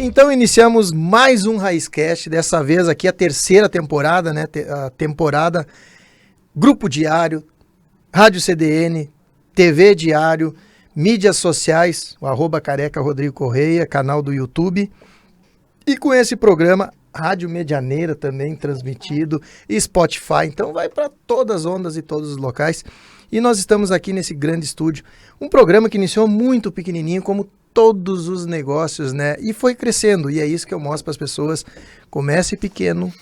Então iniciamos mais um Raizcast, dessa vez aqui a terceira temporada, né? A temporada Grupo Diário, Rádio CDN, TV Diário, mídias sociais, o @careca Rodrigo Correia, canal do YouTube. E com esse programa, Rádio Medianeira também transmitido, e Spotify, então vai para todas as ondas e todos os locais. E nós estamos aqui nesse grande estúdio, um programa que iniciou muito pequenininho, como todos os negócios, né? E foi crescendo, e é isso que eu mostro para as pessoas. Comece pequeno,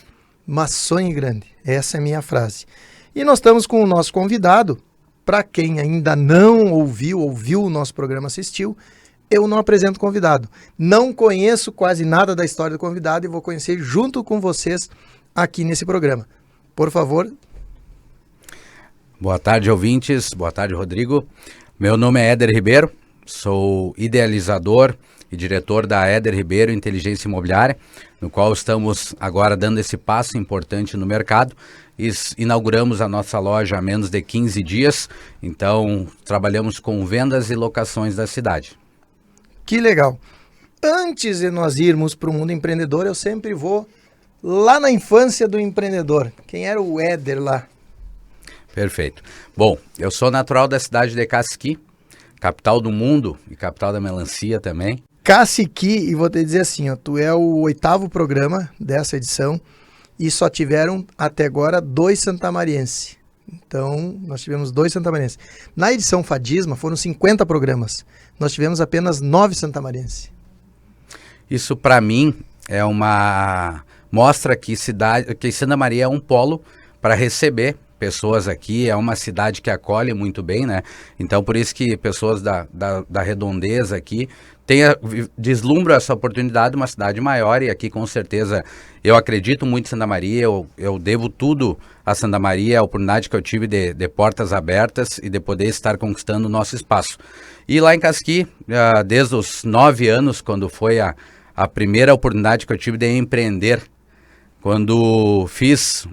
mas sonhe grande. Essa é a minha frase. E nós estamos com o nosso convidado. Para quem ainda não ouviu o nosso programa, assistiu, eu não apresento convidado. Não conheço quase nada da história do convidado e vou conhecer junto com vocês aqui nesse programa. Por favor. Boa tarde, ouvintes. Boa tarde, Rodrigo. Meu nome é Éder Ribeiro. Sou idealizador e diretor da Éder Ribeiro Inteligência Imobiliária, no qual estamos agora dando esse passo importante no mercado. Inauguramos a nossa loja há menos de 15 dias, então trabalhamos com vendas e locações da cidade. Que legal! Antes de nós irmos para o mundo empreendedor, eu sempre vou lá na infância do empreendedor. Quem era o Éder lá? Perfeito. Bom, eu sou natural da cidade de Casqui, capital do mundo e capital da melancia também. Caciqui, e vou te dizer assim, ó, tu é o 8º programa dessa edição e só tiveram até agora 2 santamarienses. Então, nós tivemos 2 santamarienses. Na edição Fadisma foram 50 programas. Nós tivemos apenas 9 santamarienses. Isso, para mim, é uma mostra que Santa Maria é um polo para receber pessoas aqui, é uma cidade que acolhe muito bem, né? Então, por isso que pessoas da redondeza aqui deslumbram essa oportunidade de uma cidade maior, e aqui com certeza eu acredito muito em Santa Maria, eu devo tudo a Santa Maria, a oportunidade que eu tive de portas abertas e de poder estar conquistando o nosso espaço. E lá em Casqui, desde os 9 anos, quando foi a primeira oportunidade que eu tive de empreender, quando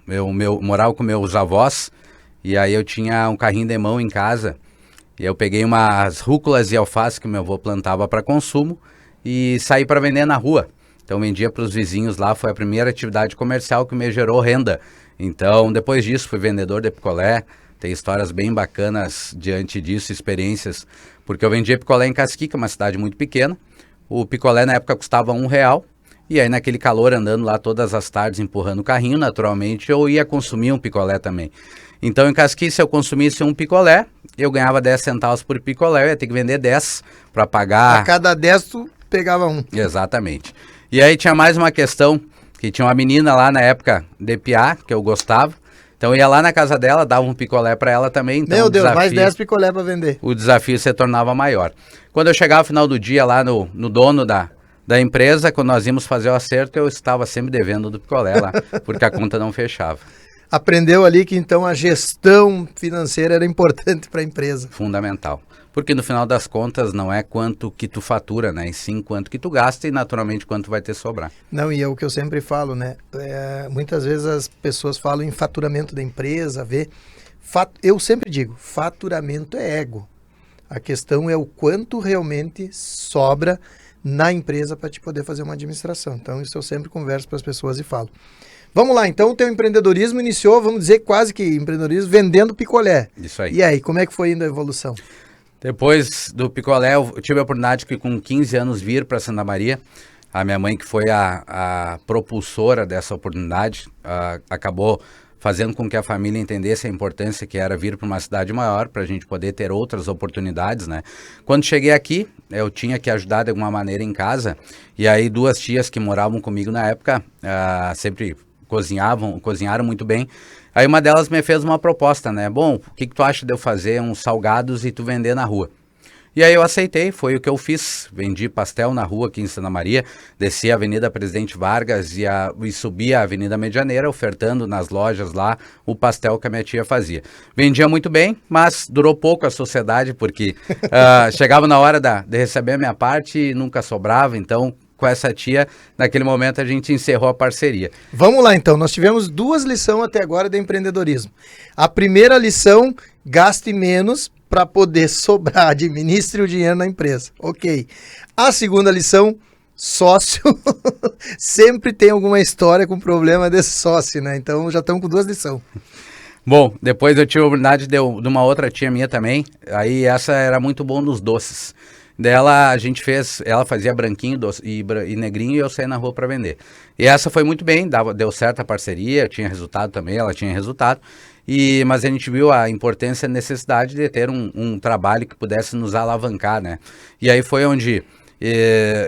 eu morava com meus avós, e aí eu tinha um carrinho de mão em casa, e eu peguei umas rúculas e alface que meu avô plantava para consumo e saí para vender na rua. Então vendia para os vizinhos lá, foi a primeira atividade comercial que me gerou renda. Então depois disso fui vendedor de picolé, tem histórias bem bacanas diante disso, experiências, porque eu vendia picolé em Casqui, que é uma cidade muito pequena. O picolé na época custava R$1, e aí naquele calor andando lá todas as tardes empurrando o carrinho, naturalmente eu ia consumir um picolé também. Então em Casqui, se eu consumisse um picolé, eu ganhava 10 centavos por picolé, eu ia ter que vender 10 para pagar. A cada 10 tu pegava um. Exatamente. E aí tinha mais uma questão, que tinha uma menina lá na época de piá, que eu gostava. Então eu ia lá na casa dela, dava um picolé para ela também. Então, meu Deus, mais 10 picolé para vender. O desafio se tornava maior. Quando eu chegava no final do dia lá no dono da empresa, quando nós íamos fazer o acerto, eu estava sempre devendo do picolé lá, porque a conta não fechava. Aprendeu ali que então a gestão financeira era importante para a empresa. Fundamental. Porque no final das contas não é quanto que tu fatura, né? E sim quanto que tu gasta e naturalmente quanto vai ter sobrar. Não, e é o que eu sempre falo, né? Muitas vezes as pessoas falam em faturamento da empresa, eu sempre digo, faturamento é ego. A questão é o quanto realmente sobra na empresa para te poder fazer uma administração. Então isso eu sempre converso para as pessoas e falo. Vamos lá, então o teu empreendedorismo iniciou, vamos dizer quase que empreendedorismo, vendendo picolé. Isso aí. E aí, como é que foi indo a evolução? Depois do picolé, eu tive a oportunidade de com 15 anos vir para Santa Maria. A minha mãe, que foi a propulsora dessa oportunidade, acabou fazendo com que a família entendesse a importância que era vir para uma cidade maior, para a gente poder ter outras oportunidades, né? Quando cheguei aqui, eu tinha que ajudar de alguma maneira em casa, e aí 2 tias que moravam comigo na época, sempre cozinharam muito bem. Aí uma delas me fez uma proposta, né? Bom, o que tu acha de eu fazer uns salgados e tu vender na rua? E aí eu aceitei, foi o que eu fiz. Vendi pastel na rua aqui em Santa Maria, desci a Avenida Presidente Vargas e subi a Avenida Medianeira, ofertando nas lojas lá o pastel que a minha tia fazia. Vendia muito bem, mas durou pouco a sociedade, porque chegava na hora de receber a minha parte e nunca sobrava, então com essa tia, naquele momento a gente encerrou a parceria. Vamos lá então, nós tivemos 2 lições até agora de empreendedorismo. A primeira lição, gaste menos para poder sobrar, administre o dinheiro na empresa. Ok. A segunda lição, sócio sempre tem alguma história com problema desse sócio, né? Então já estamos com 2 lições. Bom, depois eu tive a oportunidade de uma outra tia minha também, aí essa era muito bom nos doces. Dela a gente fez, ela fazia branquinho e negrinho e eu saía na rua para vender. E essa foi muito bem, deu certo a parceria, tinha resultado também, ela tinha resultado. Mas a gente viu a importância e a necessidade de ter um trabalho que pudesse nos alavancar, né? E aí foi onde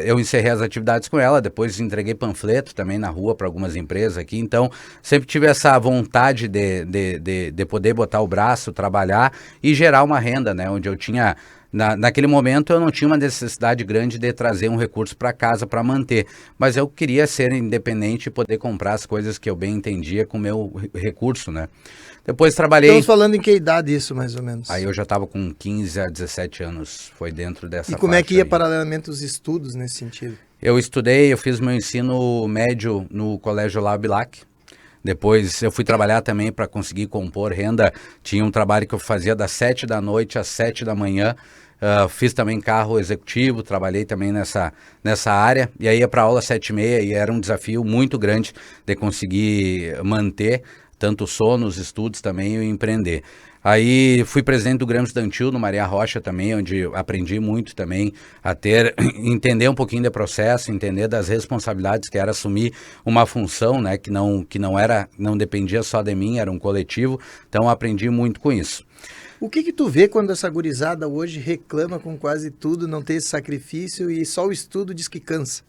eu encerrei as atividades com ela, depois entreguei panfleto também na rua para algumas empresas aqui, então sempre tive essa vontade de poder botar o braço, trabalhar e gerar uma renda, né? Onde eu tinha... Naquele momento eu não tinha uma necessidade grande de trazer um recurso para casa para manter, mas eu queria ser independente e poder comprar as coisas que eu bem entendia com o meu recurso, né? Depois trabalhei... Estamos falando em que idade isso, mais ou menos? Aí eu já estava com 15 a 17 anos, foi dentro dessa E como é que ia aí. paralelamente os estudos nesse sentido? Eu estudei, eu fiz meu ensino médio no Colégio Labilac. Depois eu fui trabalhar também para conseguir compor renda. Tinha um trabalho que eu fazia das 7 da noite às 7 da manhã. Fiz também carro executivo, trabalhei também nessa área. E aí ia para aula às 7h30 e era um desafio muito grande de conseguir manter tanto o sono, os estudos também e empreender. Aí fui presidente do Grêmio Estudantil no Maria Rocha também, onde aprendi muito também a entender um pouquinho de processo, entender das responsabilidades que era assumir uma função, né, que não dependia só de mim, era um coletivo, então aprendi muito com isso. O que tu vê quando essa gurizada hoje reclama com quase tudo, não tem esse sacrifício e só o estudo diz que cansa?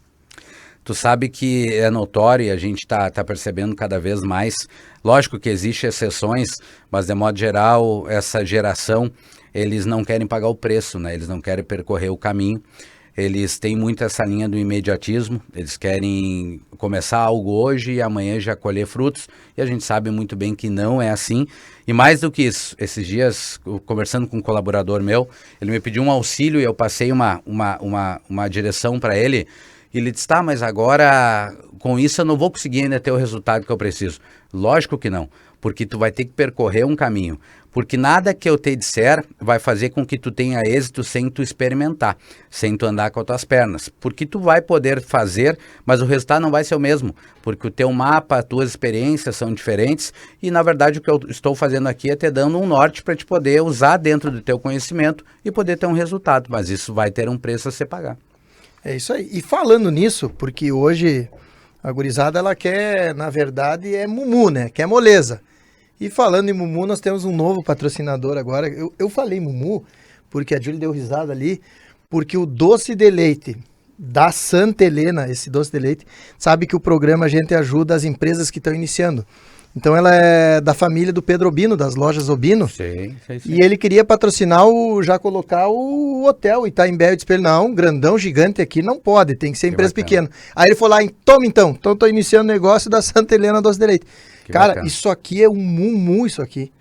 Tu sabe que é notório e a gente está percebendo cada vez mais. Lógico que existem exceções, mas de modo geral, essa geração, eles não querem pagar o preço, né? Eles não querem percorrer o caminho. Eles têm muito essa linha do imediatismo, eles querem começar algo hoje e amanhã já colher frutos, e a gente sabe muito bem que não é assim. E mais do que isso, esses dias, conversando com um colaborador meu, ele me pediu um auxílio e eu passei uma direção para ele, e ele disse, tá, mas agora com isso eu não vou conseguir ainda ter o resultado que eu preciso. Lógico que não, porque tu vai ter que percorrer um caminho. Porque nada que eu te disser vai fazer com que tu tenha êxito sem tu experimentar, sem tu andar com as tuas pernas. Porque tu vai poder fazer, mas o resultado não vai ser o mesmo. Porque o teu mapa, as tuas experiências são diferentes e, na verdade, o que eu estou fazendo aqui é te dando um norte para te poder usar dentro do teu conhecimento e poder ter um resultado. Mas isso vai ter um preço a se pagar. É isso aí. E falando nisso, porque hoje a gurizada, ela quer, na verdade, é mumu, né? Quer moleza. E falando em Mumu, nós temos um novo patrocinador agora. Eu falei Mumu, porque a Júlia deu risada ali, porque o doce de leite da Santa Helena, esse doce de leite, sabe que o programa a gente ajuda as empresas que estão iniciando. Então ela é da família do Pedro Obino, das lojas Obino. Sim. E ele queria patrocinar, já colocar o hotel Itaimbé. Eu disse pra ele, não, grandão, gigante aqui não pode, tem que ser empresa pequena. Aí ele falou lá, toma então estou iniciando o negócio da Santa Helena Doce de Leite. Que cara, bacana. Isso aqui é um mumu, isso aqui.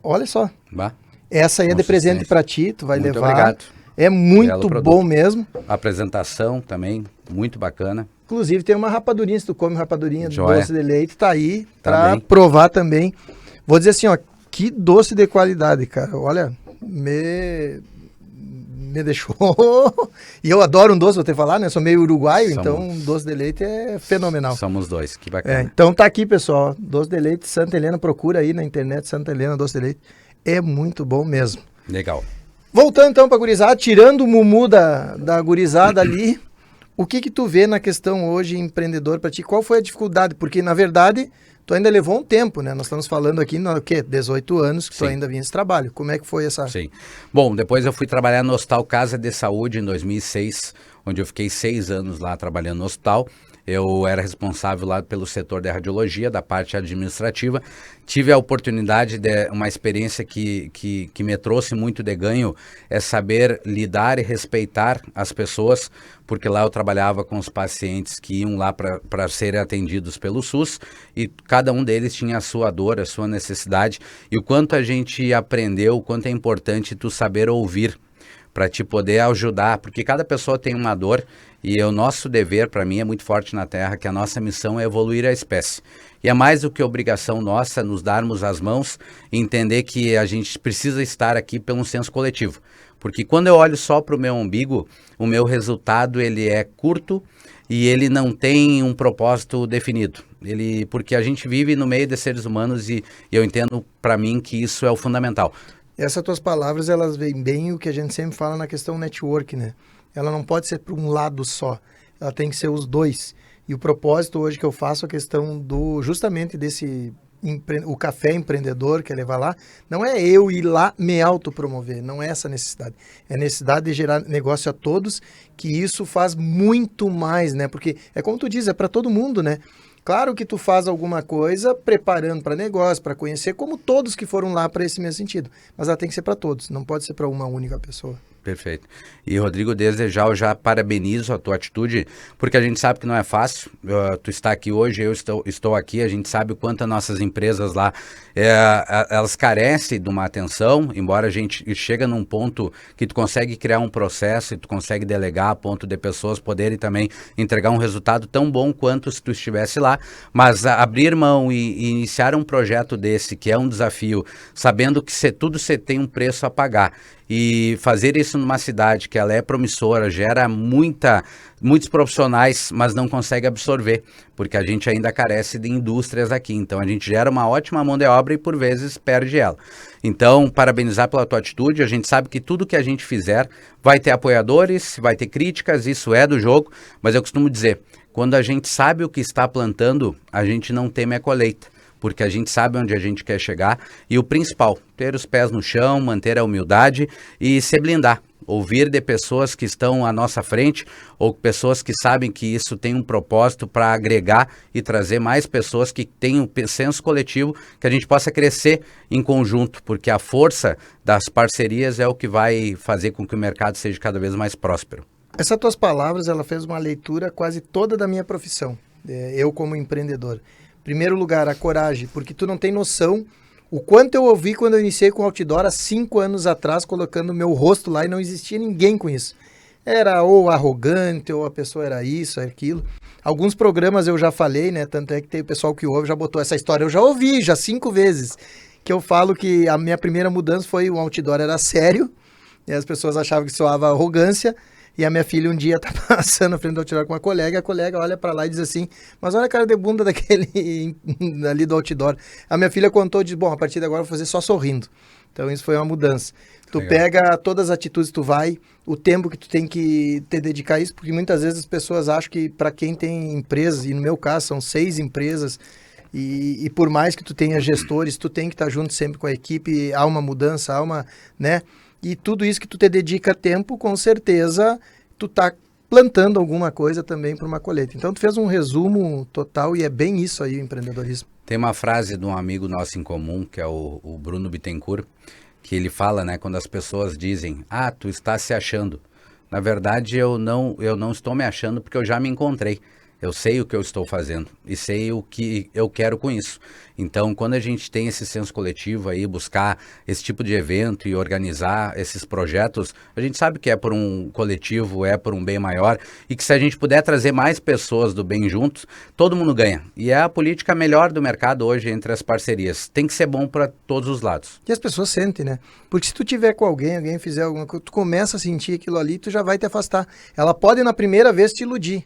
Olha só. Bah. Essa aí é de presente para ti, tu vai muito levar. Obrigado. É muito bom mesmo. A apresentação também, muito bacana. Inclusive tem uma rapadurinha, se tu come rapadurinha de doce de leite, tá aí para provar também. Vou dizer assim, ó, que doce de qualidade, cara. Olha, me deixou. E eu adoro um doce, vou te falar, né? Sou meio uruguaio, então um doce de leite é fenomenal. Somos dois, que bacana. Então tá aqui, pessoal. Doce de leite Santa Helena, procura aí na internet, Santa Helena Doce de Leite. É muito bom mesmo. Legal. Voltando então pra gurizada, tirando o mumu da gurizada ali, o que tu vê na questão hoje empreendedor pra ti? Qual foi a dificuldade? Porque, na verdade, tu ainda levou um tempo, né? Nós estamos falando aqui, no quê? 18 anos que tu ainda vinha esse trabalho. Como é que foi essa... Sim. Bom, depois eu fui trabalhar no Hospital Casa de Saúde em 2006, onde eu fiquei 6 anos lá trabalhando no hospital. Eu era responsável lá pelo setor de radiologia, da parte administrativa. Tive a oportunidade de uma experiência que me trouxe muito de ganho, é saber lidar e respeitar as pessoas, porque lá eu trabalhava com os pacientes que iam lá para serem atendidos pelo SUS e cada um deles tinha a sua dor, a sua necessidade e o quanto a gente aprendeu, o quanto é importante tu saber ouvir para te poder ajudar, porque cada pessoa tem uma dor e o nosso dever, para mim, é muito forte na Terra, que a nossa missão é evoluir a espécie. E é mais do que obrigação nossa nos darmos as mãos e entender que a gente precisa estar aqui pelo senso coletivo. Porque quando eu olho só para o meu umbigo, o meu resultado ele é curto e ele não tem um propósito definido. Porque a gente vive no meio de seres humanos e eu entendo para mim que isso é o fundamental. Essas tuas palavras, elas vêm bem o que a gente sempre fala na questão network, né? Ela não pode ser para um lado só, ela tem que ser os dois. E o propósito hoje que eu faço, a questão justamente desse, o café empreendedor, que é levar lá, não é eu ir lá me autopromover, não é essa necessidade. É a necessidade de gerar negócio a todos, que isso faz muito mais, né? Porque é como tu diz, é para todo mundo, né? Claro que tu faz alguma coisa preparando para negócio, para conhecer, como todos que foram lá para esse mesmo sentido. Mas ela tem que ser para todos, não pode ser para uma única pessoa. Perfeito. E, Rodrigo, desde já eu já parabenizo a tua atitude, porque a gente sabe que não é fácil. Tu está aqui hoje, eu estou aqui, a gente sabe o quanto as nossas empresas lá, elas carecem de uma atenção, embora a gente chega num ponto que tu consegue criar um processo e tu consegue delegar a ponto de pessoas poderem também entregar um resultado tão bom quanto se tu estivesse lá, mas abrir mão e iniciar um projeto desse, que é um desafio, sabendo que tudo você tem um preço a pagar, e fazer isso numa cidade que ela é promissora, gera muitos profissionais, mas não consegue absorver, porque a gente ainda carece de indústrias aqui. Então a gente gera uma ótima mão de obra e por vezes perde ela. Então, parabenizar pela tua atitude. A gente sabe que tudo que a gente fizer vai ter apoiadores, vai ter críticas, isso é do jogo, mas eu costumo dizer, quando a gente sabe o que está plantando, a gente não teme a colheita, porque a gente sabe onde a gente quer chegar e o principal, ter os pés no chão, manter a humildade e se blindar. Ouvir de pessoas que estão à nossa frente ou pessoas que sabem que isso tem um propósito para agregar e trazer mais pessoas que tenham senso coletivo, que a gente possa crescer em conjunto, porque a força das parcerias é o que vai fazer com que o mercado seja cada vez mais próspero. Essas tuas palavras, ela fez uma leitura quase toda da minha profissão, eu como empreendedor. Primeiro lugar, a coragem, porque tu não tem noção o quanto eu ouvi quando eu iniciei com o outdoor há 5 anos atrás, colocando o meu rosto lá e não existia ninguém com isso. Era ou arrogante, ou a pessoa era isso, aquilo. Alguns programas eu já falei, né? Tanto é que tem o pessoal que ouve, já botou essa história. Eu já ouvi, já 5 vezes, que eu falo que a minha primeira mudança foi o outdoor era sério, e as pessoas achavam que soava arrogância. E a minha filha um dia tá passando na frente do outdoor com uma colega, e a colega olha pra lá e diz assim, mas olha a cara de bunda daquele ali do outdoor. A minha filha contou, diz, bom, a partir de agora eu vou fazer só sorrindo. Então isso foi uma mudança. Tu Legal. Pega todas as atitudes que tu vai, o tempo que tu tem que te dedicar a isso, porque muitas vezes as pessoas acham que para quem tem empresas, e no meu caso são 6 empresas, e por mais que tu tenha gestores, tu tem que estar junto sempre com a equipe, há uma mudança, há uma, né? E tudo isso que tu te dedica tempo, com certeza, tu tá plantando alguma coisa também para uma colheita. Então, tu fez um resumo total e é bem isso aí o empreendedorismo. Tem uma frase de um amigo nosso em comum, que é o Bruno Bittencourt, que ele fala, né, quando as pessoas dizem, tu está se achando. Na verdade, eu não estou me achando porque eu já me encontrei. Eu sei o que eu estou fazendo e sei o que eu quero com isso. Então, quando a gente tem esse senso coletivo aí, buscar esse tipo de evento e organizar esses projetos, a gente sabe que é por um coletivo, é por um bem maior e que se a gente puder trazer mais pessoas do bem juntos, todo mundo ganha. E é a política melhor do mercado hoje entre as parcerias. Tem que ser bom para todos os lados. E as pessoas sentem, né? Porque se tu tiver com alguém fizer alguma coisa, tu começa a sentir aquilo ali, tu já vai te afastar. Ela pode na primeira vez te iludir,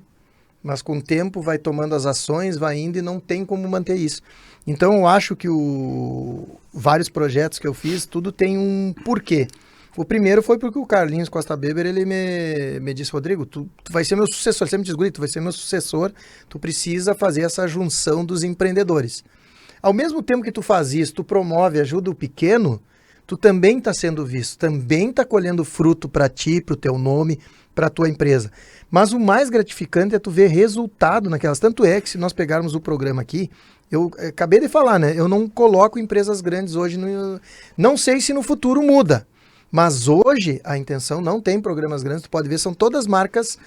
mas com o tempo vai tomando as ações, vai indo e não tem como manter isso. Então eu acho que vários projetos que eu fiz, tudo tem um porquê. O primeiro foi porque o Carlinhos Costa Weber, ele me disse, Rodrigo, tu vai ser meu sucessor, ele sempre diz, Guri, tu vai ser meu sucessor, tu precisa fazer essa junção dos empreendedores. Ao mesmo tempo que tu faz isso, tu promove, ajuda o pequeno, tu também está sendo visto, também está colhendo fruto para ti, para o teu nome, para a tua empresa. Mas o mais gratificante é tu ver resultado naquelas. Tanto é que se nós pegarmos o programa aqui, eu acabei de falar, né? Eu não coloco empresas grandes hoje, não sei se no futuro muda, mas hoje a intenção não tem programas grandes, tu pode ver, são todas marcas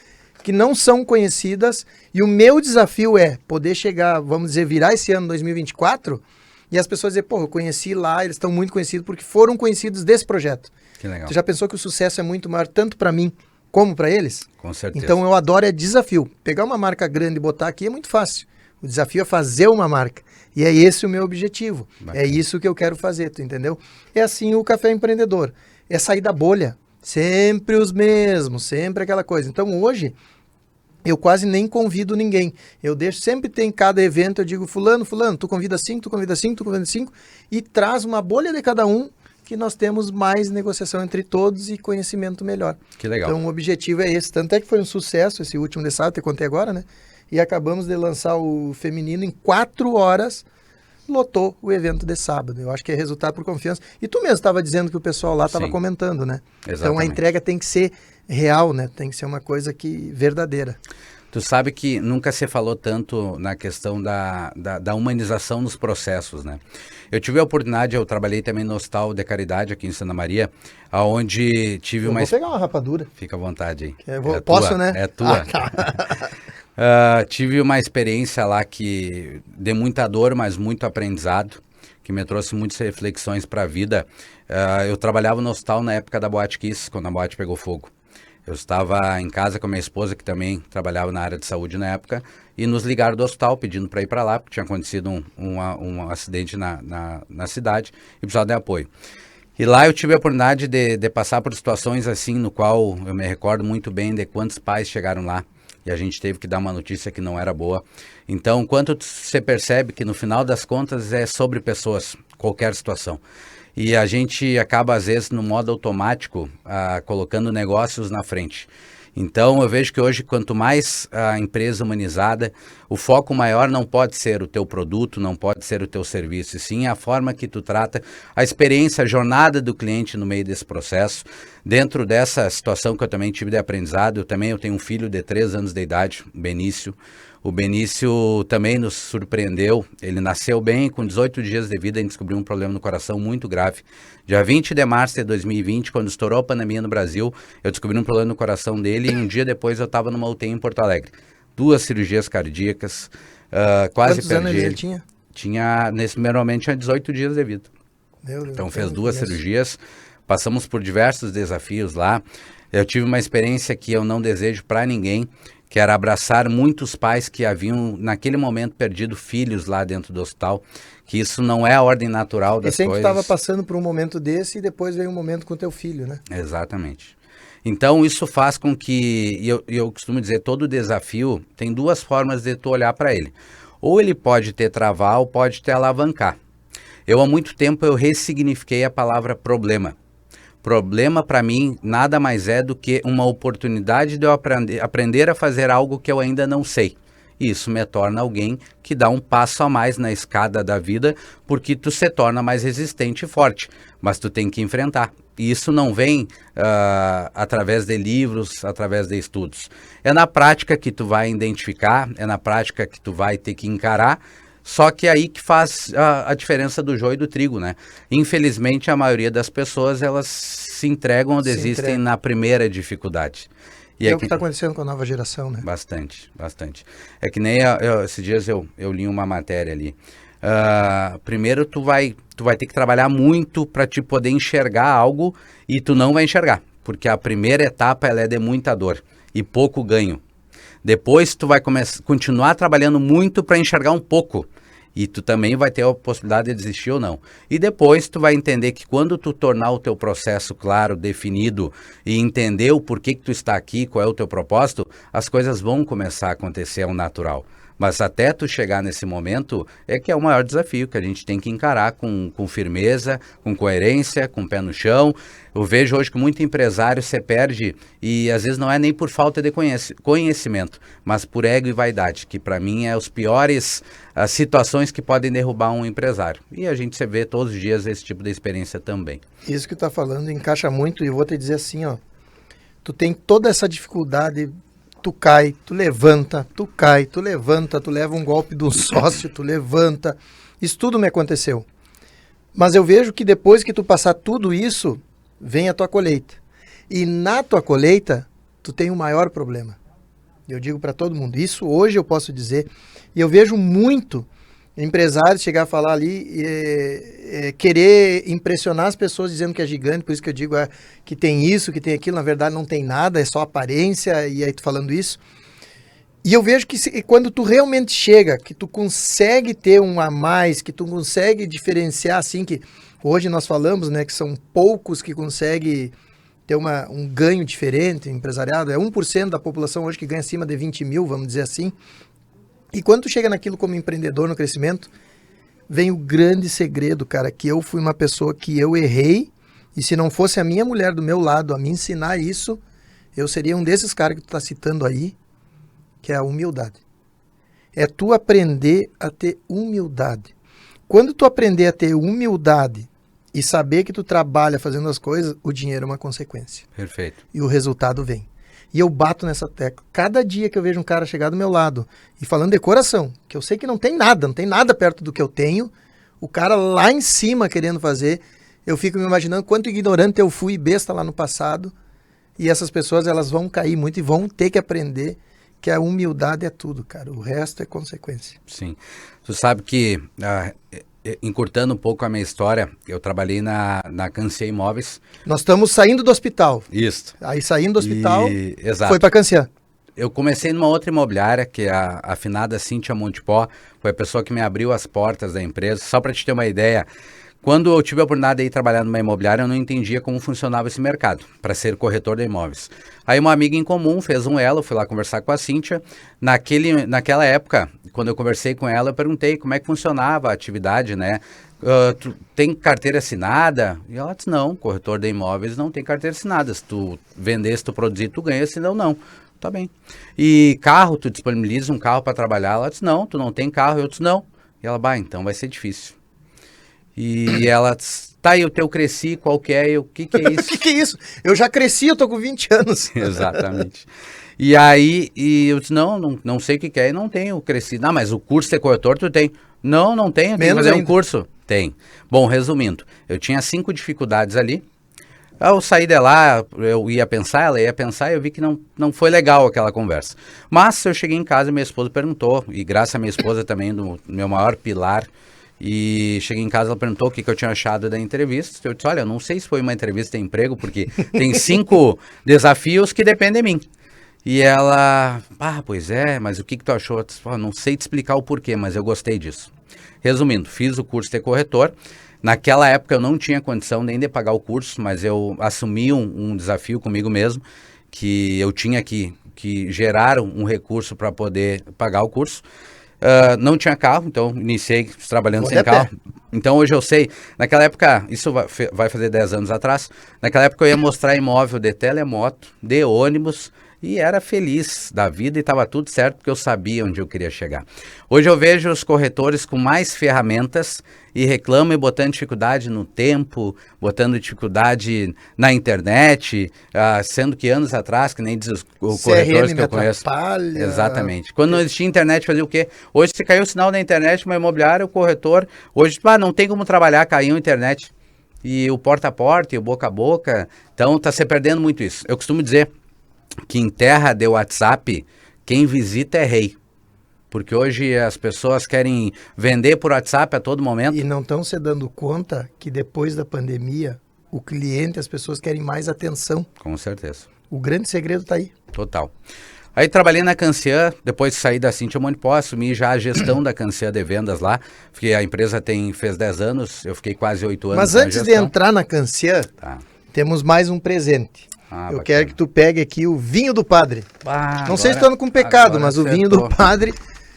que não são conhecidas e o meu desafio é poder chegar, vamos dizer, virar esse ano 2024 e as pessoas dizer, pô, eu conheci lá, eles estão muito conhecidos porque foram conhecidos desse projeto. Que legal. Tu já pensou que o sucesso é muito maior tanto para mim como para eles? Com certeza. Então eu adoro, é desafio. Pegar uma marca grande e botar aqui é muito fácil. O desafio é fazer uma marca. E é esse o meu objetivo. Bacana. É isso que eu quero fazer, tu entendeu? É assim o Café Empreendedor. É sair da bolha. Sempre os mesmos, sempre aquela coisa. Então hoje, eu quase nem convido ninguém. Eu deixo, sempre tem cada evento, eu digo, fulano, tu convida 5, tu convida 5, tu convida 5, e traz uma bolha de cada um, que nós temos mais negociação entre todos e conhecimento melhor. Que legal. Então o objetivo é esse. Tanto é que foi um sucesso esse último de sábado, eu contei agora, né? E acabamos de lançar o feminino em 4 horas, lotou o evento de sábado. Eu acho que é resultado por confiança. E tu mesmo estava dizendo que o pessoal lá estava comentando, né? Exatamente. Então a entrega tem que ser real, né? Tem que ser uma coisa verdadeira. Tu sabe que nunca se falou tanto na questão da humanização nos processos, né? Eu tive a oportunidade, eu trabalhei também no Hospital de Caridade aqui em Santa Maria, onde tive Eu uma... vou pegar uma rapadura. Fica à vontade aí. Posso, tua, né? É tua. Tá. Tive uma experiência lá que de muita dor, mas muito aprendizado, que me trouxe muitas reflexões para a vida. Eu trabalhava no hospital na época da Boate Kiss, quando a boate pegou fogo. Eu estava em casa com a minha esposa, que também trabalhava na área de saúde na época, e nos ligaram do hospital pedindo para ir para lá, porque tinha acontecido um acidente na cidade e precisava de apoio. E lá eu tive a oportunidade de passar por situações assim, no qual eu me recordo muito bem de quantos pais chegaram lá, e a gente teve que dar uma notícia que não era boa. Então, quanto você percebe que no final das contas é sobre pessoas, qualquer situação. E a gente acaba, às vezes, no modo automático, colocando negócios na frente. Então, eu vejo que hoje, quanto mais a empresa humanizada, o foco maior não pode ser o teu produto, não pode ser o teu serviço, e sim a forma que tu trata, a experiência, a jornada do cliente no meio desse processo. Dentro dessa situação que eu também tive de aprendizado, eu tenho um filho de 3 anos de idade, o Benício. O Benício também nos surpreendeu, ele nasceu bem, com 18 dias de vida, a gente descobriu um problema no coração muito grave. Dia 20 de março de 2020, quando estourou a pandemia no Brasil, eu descobri um problema no coração dele e um dia depois eu estava numa UTI em Porto Alegre. 2 cirurgias cardíacas, quase Quantos perdi anos ele. ele tinha? Nesse primeiro momento, tinha 18 dias de vida. Então fez 2 cirurgias, passamos por diversos desafios lá. Eu tive uma experiência que eu não desejo para ninguém, que era abraçar muitos pais que haviam, naquele momento, perdido filhos lá dentro do hospital, que isso não é a ordem natural das coisas. E sempre estava passando por um momento desse e depois veio um momento com o teu filho, né? Exatamente. Então, isso faz com que, eu costumo dizer, todo desafio tem 2 formas de tu olhar para ele. Ou ele pode te travar ou pode te alavancar. Há muito tempo, eu ressignifiquei a palavra problema. Problema, para mim, nada mais é do que uma oportunidade de eu aprender a fazer algo que eu ainda não sei. Isso me torna alguém que dá um passo a mais na escada da vida, porque tu se torna mais resistente e forte, mas tu tem que enfrentar. E isso não vem através de livros, através de estudos. É na prática que tu vai identificar, é na prática que tu vai ter que encarar. Só que é aí que faz a diferença do joio e do trigo, né? Infelizmente, a maioria das pessoas, elas se entregam ou desistem na primeira dificuldade. E é o que está acontecendo com a nova geração, né? Bastante, bastante. É que nem esses dias eu li uma matéria ali. Primeiro, tu vai ter que trabalhar muito para te poder enxergar algo e tu não vai enxergar. Porque a primeira etapa, ela é de muita dor e pouco ganho. Depois tu vai continuar trabalhando muito para enxergar um pouco. E tu também vai ter a possibilidade de desistir ou não. E depois tu vai entender que quando tu tornar o teu processo claro, definido e entender o porquê que tu está aqui, qual é o teu propósito, as coisas vão começar a acontecer ao natural. Mas até tu chegar nesse momento, é que é o maior desafio que a gente tem que encarar com firmeza, com coerência, com pé no chão. Eu vejo hoje que muito empresário se perde e às vezes não é nem por falta de conhecimento, mas por ego e vaidade, que para mim é os piores situações que podem derrubar um empresário. E a gente se vê todos os dias esse tipo de experiência também. Isso que tu tá falando encaixa muito, e eu vou te dizer assim, ó, tu tem toda essa dificuldade, tu cai, tu levanta, tu cai, tu levanta, tu leva um golpe do sócio, tu levanta. Isso tudo me aconteceu. Mas eu vejo que depois que tu passar tudo isso, vem a tua colheita. E na tua colheita, tu tem o maior problema. Eu digo para todo mundo, isso hoje eu posso dizer. E eu vejo muito empresários chegar a falar ali, querer impressionar as pessoas dizendo que é gigante, por isso que eu digo que tem isso, que tem aquilo, na verdade não tem nada, é só aparência, e aí tu falando isso. E eu vejo que quando tu realmente chega, que tu consegue ter um a mais, que tu consegue diferenciar, assim, que hoje nós falamos, né, que são poucos que conseguem ter um ganho diferente, empresariado, é 1% da população hoje que ganha acima de 20 mil, vamos dizer assim. E quando tu chega naquilo como empreendedor no crescimento, vem o grande segredo, cara, que eu fui uma pessoa que eu errei, e se não fosse a minha mulher do meu lado a me ensinar isso, eu seria um desses caras que tu tá citando aí, que é a humildade. É tu aprender a ter humildade. Quando tu aprender a ter humildade e saber que tu trabalha fazendo as coisas, o dinheiro é uma consequência. Perfeito. E o resultado vem. E eu bato nessa tecla. Cada dia que eu vejo um cara chegar do meu lado e falando de coração, que eu sei que não tem nada perto do que eu tenho, o cara lá em cima querendo fazer, eu fico me imaginando quanto ignorante eu fui besta lá no passado, e essas pessoas elas vão cair muito e vão ter que aprender que a humildade é tudo, cara. O resto é consequência. Sim. Tu sabe que, encurtando um pouco a minha história, eu trabalhei na Cancia Imóveis. Nós estamos saindo do hospital. Isso. Aí saindo do hospital, exato. foi para Cancia. Eu comecei numa outra imobiliária, que é a afinada Cíntia Montepó, foi a pessoa que me abriu as portas da empresa. Só para te ter uma ideia, quando eu tive a oportunidade de ir trabalhar numa imobiliária, eu não entendia como funcionava esse mercado, para ser corretor de imóveis. Aí uma amiga em comum fez um elo, fui lá conversar com a Cíntia. Naquela época, quando eu conversei com ela, eu perguntei como é que funcionava a atividade, né? Tu tem carteira assinada? E ela disse, não, corretor de imóveis não tem carteira assinada. Se tu vender, se tu produzir, tu ganha, senão não. Tá bem. E carro, tu disponibiliza um carro para trabalhar? Ela disse, não, tu não tem carro. Eu disse, não. E ela, então vai ser difícil. E ela, tá, eu cresci, qual que é? O que é isso? O que é isso? Eu já cresci, eu tô com 20 anos. Exatamente. E aí, eu disse, não sei o que é, e não tenho crescido. Não, mas o curso de corretor tu tem? Não tenho, tem que fazer um curso. Tem. Bom, resumindo, eu tinha 5 dificuldades ali. Eu saí de lá, eu ia pensar, ela ia pensar, e eu vi que não foi legal aquela conversa. Mas eu cheguei em casa e minha esposa perguntou, e graças a minha esposa também, do meu maior pilar, e cheguei em casa, ela perguntou o que eu tinha achado da entrevista. Eu disse, olha, eu não sei se foi uma entrevista de emprego, porque tem 5 desafios que dependem de mim. E ela, pois é, mas o que tu achou? Eu disse, não sei te explicar o porquê, mas eu gostei disso. Resumindo, fiz o curso de corretor. Naquela época eu não tinha condição nem de pagar o curso, mas eu assumi um desafio comigo mesmo, que eu tinha que gerar um recurso para poder pagar o curso. Não tinha carro, então iniciei trabalhando sem carro. Então hoje eu sei, naquela época, isso vai fazer 10 anos atrás, naquela época eu ia mostrar imóvel de telemoto, de ônibus, e era feliz da vida e estava tudo certo porque eu sabia onde eu queria chegar. Hoje eu vejo os corretores com mais ferramentas e reclamam e botando dificuldade no tempo, botando dificuldade na internet, sendo que anos atrás, que nem diz os corretores que eu conheço. Exatamente. Quando não existia internet, fazia o quê? Hoje se caiu o sinal da internet, uma imobiliária, o corretor, hoje não tem como trabalhar, caiu a internet. E o porta a porta e o boca a boca, então está se perdendo muito isso. Eu costumo dizer que em terra de WhatsApp, quem visita é rei. Porque hoje as pessoas querem vender por WhatsApp a todo momento. E não estão se dando conta que depois da pandemia, o cliente, as pessoas querem mais atenção. Com certeza. O grande segredo está aí. Total. Aí trabalhei na Cancia, depois de sair da Cíntia Montepó, assumi já a gestão da Cancia de vendas lá, porque a empresa fez 10 anos, eu fiquei quase 8 anos. Mas antes de entrar na Cancia, temos mais um presente. Eu bacana. quero que tu pegue aqui o vinho do padre. Não sei se estou com pecado, mas o vinho do padre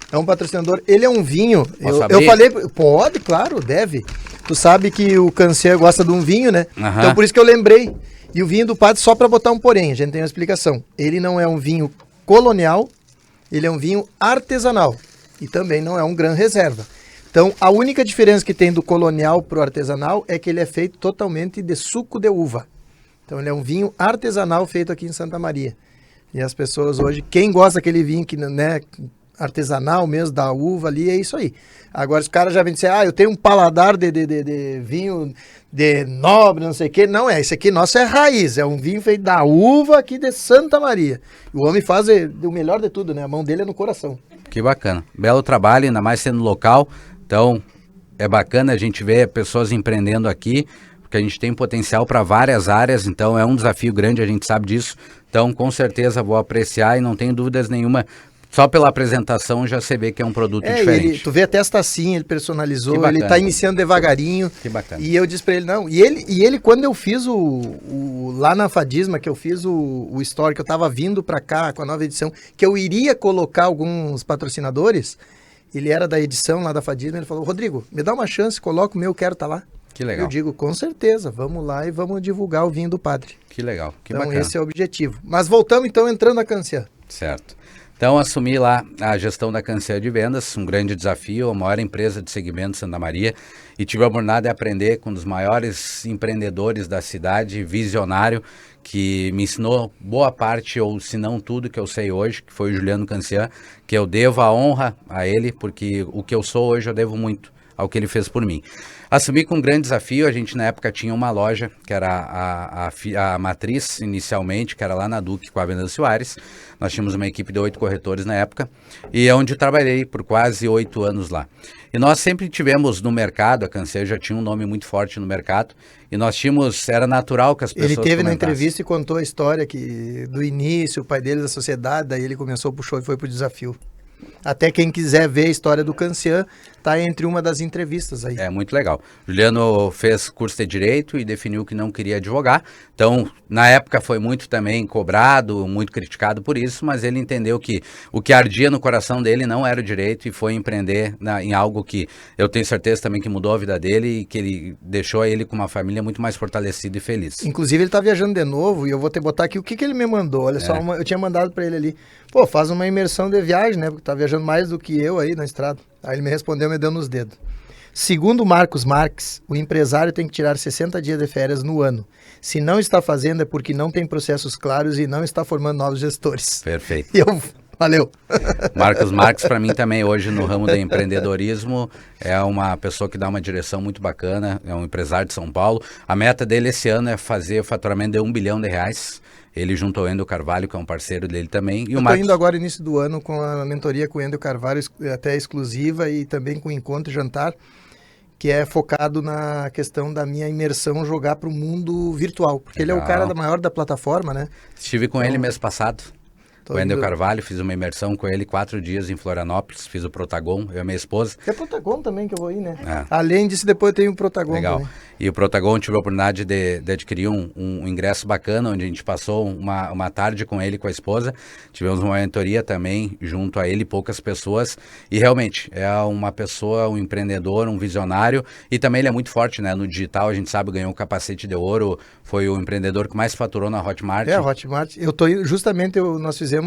é um patrocinador. Ele é um vinho. Eu falei, pode, claro, deve. Tu sabe que o Cancia gosta de um vinho, né? Então por isso que eu lembrei. E o vinho do padre, só para botar um porém, a gente tem uma explicação. Ele não é um vinho colonial, ele é um vinho artesanal. E também não é um Gran Reserva. Então a única diferença que tem do colonial para o artesanal é que ele é feito totalmente de suco de uva. Então ele é um vinho artesanal feito aqui em Santa Maria. E as pessoas hoje, quem gosta daquele vinho que, né, artesanal mesmo, da uva ali, é isso aí. Agora os caras já vêm dizer, eu tenho um paladar de vinho de nobre, não sei o quê. Não é, esse aqui nosso é raiz, é um vinho feito da uva aqui de Santa Maria. O homem faz o melhor de tudo, né? A mão dele é no coração. Que bacana. Belo trabalho, ainda mais sendo local. Então é bacana a gente ver pessoas empreendendo aqui, que a gente tem potencial para várias áreas, então é um desafio grande, a gente sabe disso. Então, com certeza, vou apreciar e não tenho dúvidas nenhuma Só pela apresentação já se vê que é um produto diferente. Tu vê até as tacinhas, ele personalizou, Que bacana. ele tá iniciando devagarinho. Que bacana. E eu disse pra ele, não. E ele quando eu fiz lá na Fadisma, que eu fiz o story, que eu tava vindo pra cá com a nova edição, que eu iria colocar alguns patrocinadores, ele era da edição lá da Fadisma, ele falou, Rodrigo, me dá uma chance, coloca o meu, quero tá lá. Que legal. Eu digo, com certeza, vamos lá e vamos divulgar o vinho do padre. Que legal, que Então bacana. esse é o objetivo. Mas voltamos então entrando na Cancian. Certo. Então, assumi lá a gestão da Cancian de Vendas, um grande desafio, a maior empresa de segmento de Santa Maria, e tive a oportunidade de aprender com um dos maiores empreendedores da cidade, visionário, que me ensinou boa parte, ou se não tudo que eu sei hoje, que foi o Juliano Cancian, que eu devo a honra a ele, porque o que eu sou hoje eu devo muito ao que ele fez por mim. Assumi com um grande desafio, a gente na época tinha uma loja, que era a matriz inicialmente, que era lá na Duque com a Avenida Soares. Nós tínhamos uma equipe de 8 corretores na época, e é onde trabalhei por quase 8 anos lá. E nós sempre tivemos no mercado, a Cancian já tinha um nome muito forte no mercado, e nós tínhamos, era natural que as pessoas Ele teve na comentassem. entrevista e contou a história que do início, o pai dele da sociedade, daí ele começou, puxou e foi pro desafio. Até quem quiser ver a história do Cancian, tá entre uma das entrevistas aí. É muito legal. Juliano fez curso de Direito e definiu que não queria advogar. Então, na época foi muito também cobrado, muito criticado por isso, mas ele entendeu que o que ardia no coração dele não era o direito e foi empreender em algo que eu tenho certeza também que mudou a vida dele e que ele deixou ele com uma família muito mais fortalecida e feliz. Inclusive ele tá viajando de novo e eu vou te botar aqui o que ele me mandou. Olha só, eu tinha mandado para ele ali. Pô, faz uma imersão de viagem, né? Porque tá viajando mais do que eu aí na estrada. Aí ele me respondeu, me deu nos dedos. Segundo Marcos Marques, o empresário tem que tirar 60 dias de férias no ano. Se não está fazendo é porque não tem processos claros e não está formando novos gestores. Perfeito. E valeu. Marcos Marques, para mim também hoje no ramo do empreendedorismo, é uma pessoa que dá uma direção muito bacana, é um empresário de São Paulo. A meta dele esse ano é fazer o faturamento de R$1 bilhão. Ele junto ao Endo Carvalho, que é um parceiro dele também. E eu o estou indo agora início do ano com a mentoria com o Endo Carvalho, até exclusiva, e também com encontro e jantar, que é focado na questão da minha imersão jogar para o mundo virtual. Porque ele é o cara maior da plataforma, né? Estive com ele mês passado. O Wendel Carvalho, fiz uma imersão com ele 4 dias em Florianópolis, fiz o Protagon, eu e minha esposa. É Protagon também que eu vou ir, né? Além disso, depois eu tenho o Protagon. Legal. Também. E o Protagon, tive a oportunidade de adquirir um ingresso bacana, onde a gente passou uma tarde com ele, com a esposa. Tivemos uma mentoria também, junto a ele, poucas pessoas. E realmente, é uma pessoa, um empreendedor, um visionário. E também ele é muito forte, né? No digital, a gente sabe, ganhou o capacete de ouro. Foi o empreendedor que mais faturou na Hotmart. É, a Hotmart. Eu tô indo, justamente, nós fizemos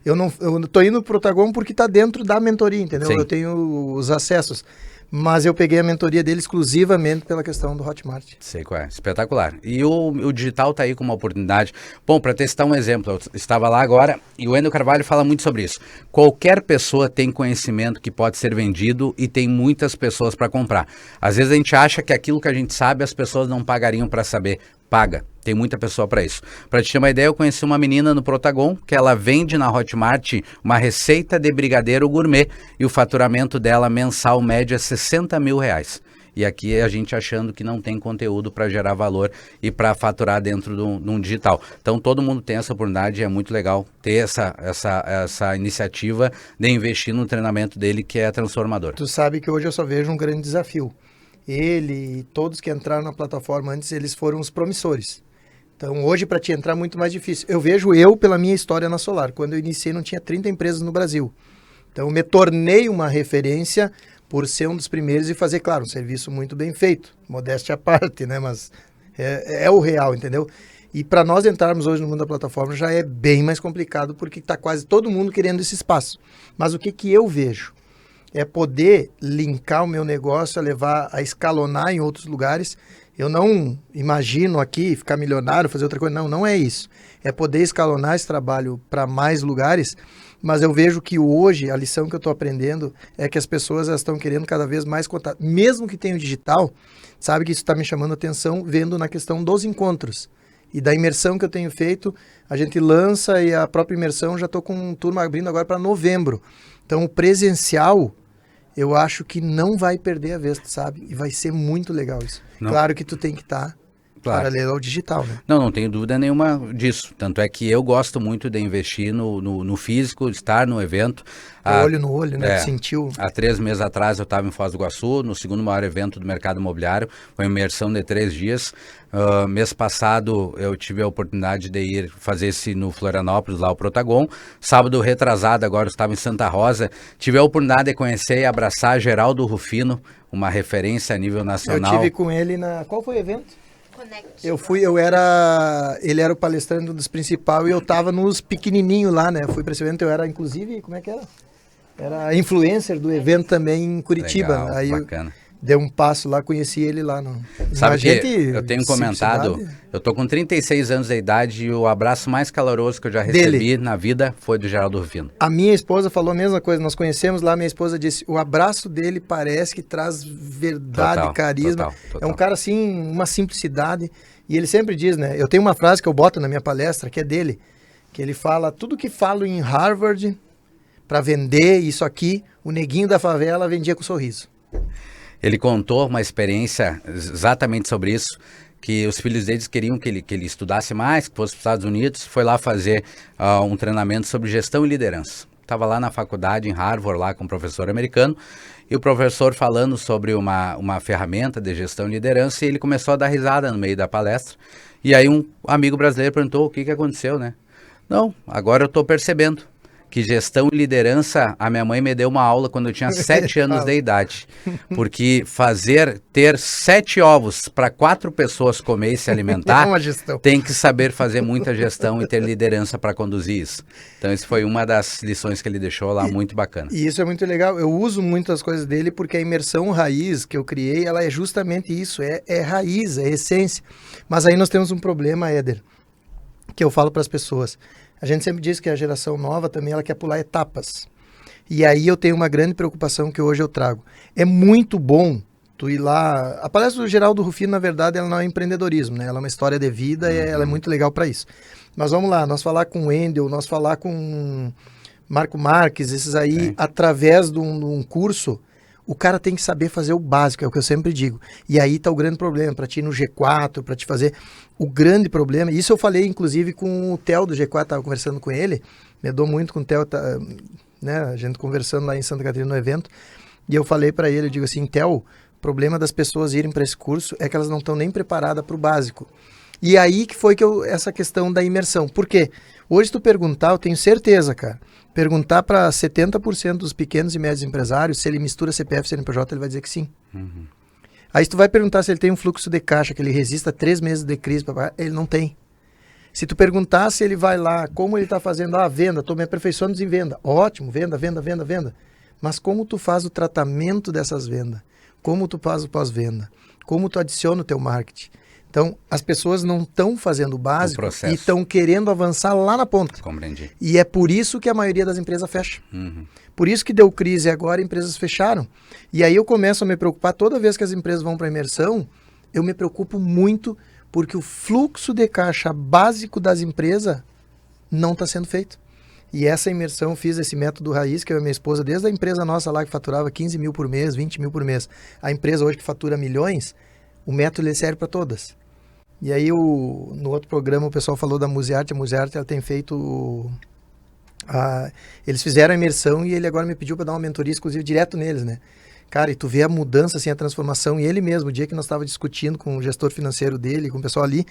eu tô indo pro Protagon porque tá dentro da mentoria, entendeu? Sim. Eu tenho os acessos. Mas eu peguei a mentoria dele exclusivamente pela questão do Hotmart. Sei qual é, espetacular. E o digital tá aí com uma oportunidade. Bom, para testar um exemplo, eu estava lá agora e o Wendel Carvalho fala muito sobre isso. Qualquer pessoa tem conhecimento que pode ser vendido e tem muitas pessoas para comprar. Às vezes a gente acha que aquilo que a gente sabe as pessoas não pagariam para saber. Paga. Tem muita pessoa para isso. Para te ter uma ideia, eu conheci uma menina no Protagon que ela vende na Hotmart uma receita de brigadeiro gourmet e o faturamento dela mensal médio é R$60 mil. E aqui a gente achando que não tem conteúdo para gerar valor e para faturar dentro de um digital. Então todo mundo tem essa oportunidade e é muito legal ter essa iniciativa de investir no treinamento dele que é transformador. Tu sabe que hoje eu só vejo um grande desafio. Ele e todos que entraram na plataforma antes, eles foram os promissores. Então hoje para te entrar é muito mais difícil. Eu vejo pela minha história na Solar. Quando eu iniciei não tinha 30 empresas no Brasil. Então eu me tornei uma referência por ser um dos primeiros e fazer, claro, um serviço muito bem feito. Modéstia à parte, né? Mas é o real, entendeu? E para nós entrarmos hoje no mundo da plataforma já é bem mais complicado porque está quase todo mundo querendo esse espaço. Mas o que eu vejo? É poder linkar o meu negócio, a escalonar em outros lugares. Eu não imagino aqui ficar milionário, fazer outra coisa. Não é isso. É poder escalonar esse trabalho para mais lugares. Mas eu vejo que hoje, a lição que eu estou aprendendo é que as pessoas estão querendo cada vez mais contato. Mesmo que tenha o digital, sabe que isso está me chamando a atenção, vendo na questão dos encontros. E da imersão que eu tenho feito, a gente lança e a própria imersão, já estou com um turma abrindo agora para novembro. Então, o presencial, eu acho que não vai perder a vez, sabe? E vai ser muito legal isso. Não. Claro que tu tem que estar Claro. Paralelo ao digital, né? Não tenho dúvida nenhuma disso. Tanto é que eu gosto muito de investir no físico, estar no evento. Olho no olho, né? Sentiu. Há 3 meses atrás eu estava em Foz do Iguaçu, no segundo maior evento do mercado imobiliário. Foi uma imersão de 3 dias. Mês passado eu tive a oportunidade de ir fazer esse no Florianópolis, lá o Protagon. Sábado retrasado, agora eu estava em Santa Rosa. Tive a oportunidade de conhecer e abraçar Geraldo Rufino, uma referência a nível nacional. Eu tive com ele na... Qual foi o evento? Ele era o palestrante dos principais e eu tava nos pequenininhos lá, né? Fui para esse evento, eu era inclusive, como é que era? Era influencer do evento também em Curitiba. Legal, aí bacana. Deu um passo lá, conheci ele lá. Sabe que eu tenho comentado, eu tô com 36 anos de idade e o abraço mais caloroso que eu já recebi na vida foi do Geraldo Rufino. A minha esposa falou a mesma coisa, nós conhecemos lá, minha esposa disse, o abraço dele parece que traz verdade, carisma. Total. É um cara assim, uma simplicidade, e ele sempre diz, né, eu tenho uma frase que eu boto na minha palestra, que é dele, que ele fala, tudo que falo em Harvard, para vender isso aqui, o neguinho da favela vendia com sorriso. Ele contou uma experiência exatamente sobre isso, que os filhos deles queriam que ele estudasse mais, que fosse para os Estados Unidos, foi lá fazer um treinamento sobre gestão e liderança. Estava lá na faculdade, em Harvard, lá com um professor americano, e o professor falando sobre uma ferramenta de gestão e liderança, e ele começou a dar risada no meio da palestra. E aí um amigo brasileiro perguntou, o que aconteceu, né? Não, agora eu estou percebendo que gestão e liderança, a minha mãe me deu uma aula quando eu tinha 7 anos de idade. Porque ter 7 ovos para 4 pessoas comer e se alimentar, tem que saber fazer muita gestão e ter liderança para conduzir isso. Então, isso foi uma das lições que ele deixou lá, muito bacana. E isso é muito legal. Eu uso muito as coisas dele porque a imersão raiz que eu criei, ela é justamente isso, é raiz, é essência. Mas aí nós temos um problema, Éder, que eu falo para as pessoas. A gente sempre diz que a geração nova também ela quer pular etapas. E aí eu tenho uma grande preocupação que hoje eu trago. É muito bom tu ir lá... A palestra do Geraldo Rufino, na verdade, ela não é empreendedorismo, né? Ela é uma história de vida e ela é muito legal para isso. Mas vamos lá, nós falar com o Wendel, nós falar com Marco Marques, esses aí, através de um curso, o cara tem que saber fazer o básico, é o que eu sempre digo. E aí tá o grande problema, para ti ir no G4, para te fazer... O grande problema, isso eu falei inclusive com o Theo do G4, estava conversando com ele, me dou muito com o Theo, né, a gente conversando lá em Santa Catarina no evento, e eu falei para ele, eu digo assim, Theo, o problema das pessoas irem para esse curso é que elas não estão nem preparadas para o básico. E aí que foi essa questão da imersão. Por quê? Hoje se tu perguntar, eu tenho certeza, cara, perguntar para 70% dos pequenos e médios empresários se ele mistura CPF e CNPJ, ele vai dizer que sim. Uhum. Aí se tu vai perguntar se ele tem um fluxo de caixa que ele resista 3 meses de crise, ele não tem. Se tu perguntar se ele vai lá, como ele está fazendo, venda, estou me aperfeiçoando em venda. Ótimo, venda. Mas como tu faz o tratamento dessas vendas? Como tu faz o pós-venda? Como tu adiciona o teu marketing? Então, as pessoas não estão fazendo o básico e estão querendo avançar lá na ponta. Compreendi. E é por isso que a maioria das empresas fecha. Uhum. Por isso que deu crise agora, empresas fecharam. E aí eu começo a me preocupar, toda vez que as empresas vão para a imersão, eu me preocupo muito porque o fluxo de caixa básico das empresas não está sendo feito. E essa imersão, fiz esse método raiz, que eu e minha esposa, desde a empresa nossa lá que faturava 15 mil por mês, 20 mil por mês, a empresa hoje que fatura milhões, o método ele serve para todas. E aí no outro programa o pessoal falou da Musearte, a Musearte ela tem feito... eles fizeram a imersão e ele agora me pediu para dar uma mentoria exclusiva direto neles, né? Cara, e tu vê a mudança, assim, a transformação, e ele mesmo, o dia que nós estávamos discutindo com o gestor financeiro dele, com o pessoal ali,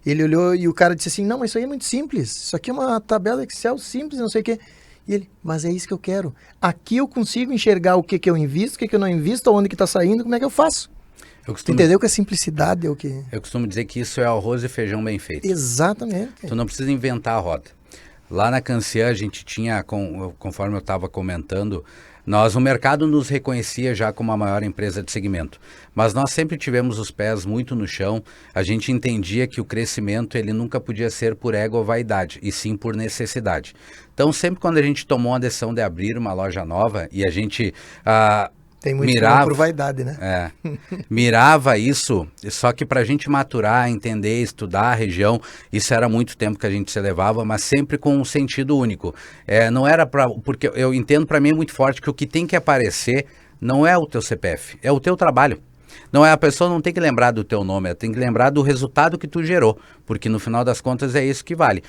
ele olhou e o cara disse assim, não, mas isso aí é muito simples, isso aqui é uma tabela Excel simples, não sei o quê. E ele, mas é isso que eu quero. Aqui eu consigo enxergar o que eu invisto, o que eu não invisto, onde que está saindo, como é que eu faço. Entendeu que a simplicidade é o que... Eu costumo dizer que isso é arroz e feijão bem feito. Exatamente. Tu não precisa inventar a roda. Lá na Cancian a gente tinha, conforme eu estava comentando, o mercado nos reconhecia já como a maior empresa de segmento, mas nós sempre tivemos os pés muito no chão, a gente entendia que o crescimento ele nunca podia ser por ego ou vaidade, e sim por necessidade. Então sempre quando a gente tomou a decisão de abrir uma loja nova e a gente... Tem muito mirava por vaidade, né? Mirava isso, só que para a gente maturar, entender, estudar a região, isso era muito tempo que a gente se levava, mas sempre com um sentido único. Não era porque eu entendo, para mim é muito forte que o que tem que aparecer não é o teu CPF, é o teu trabalho. Não é, a pessoa não tem que lembrar do teu nome, ela tem que lembrar do resultado que tu gerou, porque no final das contas é isso que vale,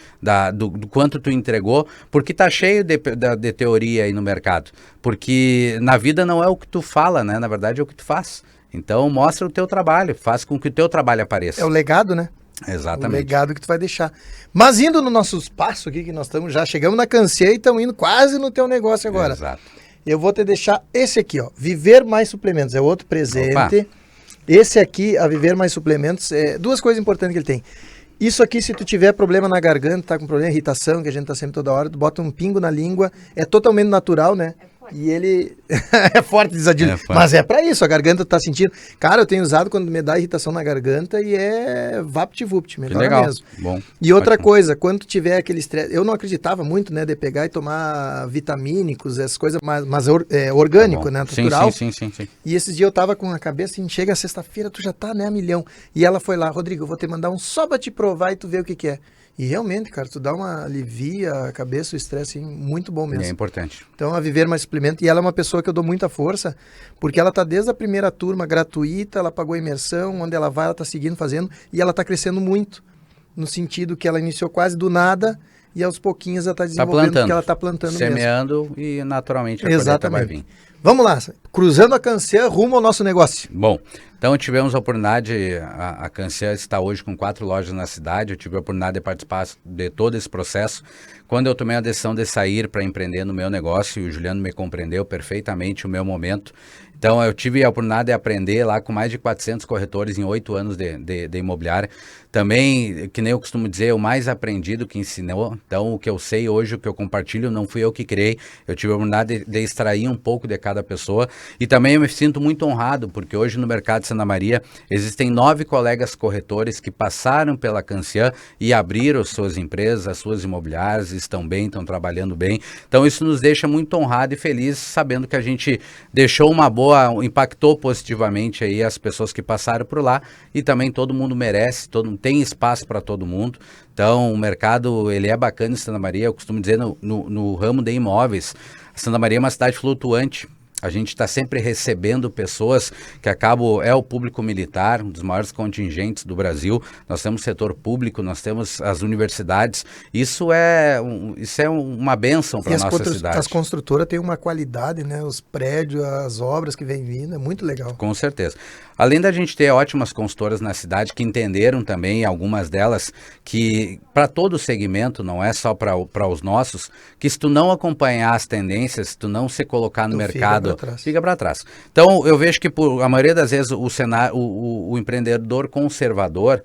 do quanto tu entregou, porque tá cheio de teoria aí no mercado, porque na vida não é o que tu fala, né? Na verdade é o que tu faz. Então mostra o teu trabalho, faz com que o teu trabalho apareça. É o legado, né? Exatamente. O legado que tu vai deixar. Mas indo no nosso espaço aqui, que nós estamos, já chegamos na Cancia e estamos indo quase no teu negócio agora. Exato. Eu vou te deixar esse aqui, ó. Viver Mais Suplementos. É outro presente. Opa. Esse aqui, a Viver Mais Suplementos, duas coisas importantes que ele tem. Isso aqui, se tu tiver problema na garganta, tá com problema de irritação, que a gente tá sempre toda hora, tu bota um pingo na língua, é totalmente natural, né? E ele é forte, diz a Dilma. Mas é pra isso, a garganta tá sentindo. Cara, eu tenho usado quando me dá irritação na garganta e é vapt-vupt, melhor legal. mesmo. Bom, e outra ótimo. coisa, quando tu tiver aquele estresse, eu não acreditava muito, né, de pegar e tomar vitamínicos, essas coisas, mas orgânico, Tá, né, sim, natural. sim. E esses dias eu tava com a cabeça assim, chega sexta-feira, tu já tá, né, a milhão. E ela foi lá, Rodrigo, eu vou te mandar um só pra te provar e tu ver o que que é. E realmente, cara, tu dá uma alivia a cabeça, o estresse, assim, muito bom mesmo. É importante. Então, a Viver Mais Suplemento, e ela é uma pessoa que eu dou muita força, porque ela tá desde a primeira turma gratuita, ela pagou a imersão, onde ela vai, ela tá seguindo, fazendo, e ela tá crescendo muito, no sentido que ela iniciou quase do nada, e aos pouquinhos ela tá desenvolvendo, porque ela tá plantando semeando mesmo. E naturalmente a colheita vai vir. Vamos lá, cruzando a Cancia rumo ao nosso negócio. Bom, então tivemos a oportunidade, a Cancia está hoje com 4 lojas na cidade, eu tive a oportunidade de participar de todo esse processo. Quando eu tomei a decisão de sair para empreender no meu negócio, e o Juliano me compreendeu perfeitamente o meu momento, então eu tive a oportunidade de aprender lá com mais de 400 corretores em 8 anos de imobiliária. Também, que nem eu costumo dizer, o mais aprendido que ensinou. Então o que eu sei hoje, o que eu compartilho, não fui eu que criei. Eu tive a oportunidade de extrair um pouco de cada pessoa. E também eu me sinto muito honrado, porque hoje no mercado de Santa Maria existem 9 colegas corretores que passaram pela Cancia e abriram suas empresas, as suas imobiliárias, estão bem, estão trabalhando bem. Então isso nos deixa muito honrado e feliz, sabendo que a gente deixou uma boa, impactou positivamente aí as pessoas que passaram por lá, e também todo mundo merece, tem espaço para todo mundo. Então o mercado, ele é bacana em Santa Maria. Eu costumo dizer no ramo de imóveis, Santa Maria é uma cidade flutuante. A gente está sempre recebendo pessoas que acabam, é o público militar, um dos maiores contingentes do Brasil. Nós temos setor público, nós temos as universidades. Isso é uma bênção para a nossa cidade. As construtoras têm uma qualidade, né? Os prédios, as obras que vêm vindo, é muito legal. Com certeza. Além da gente ter ótimas consultoras na cidade que entenderam também, algumas delas, que para todo o segmento, não é só para os nossos, que se tu não acompanhar as tendências, se tu não se colocar no mercado, fica para trás. Então, eu vejo que por a maioria das vezes o empreendedor conservador,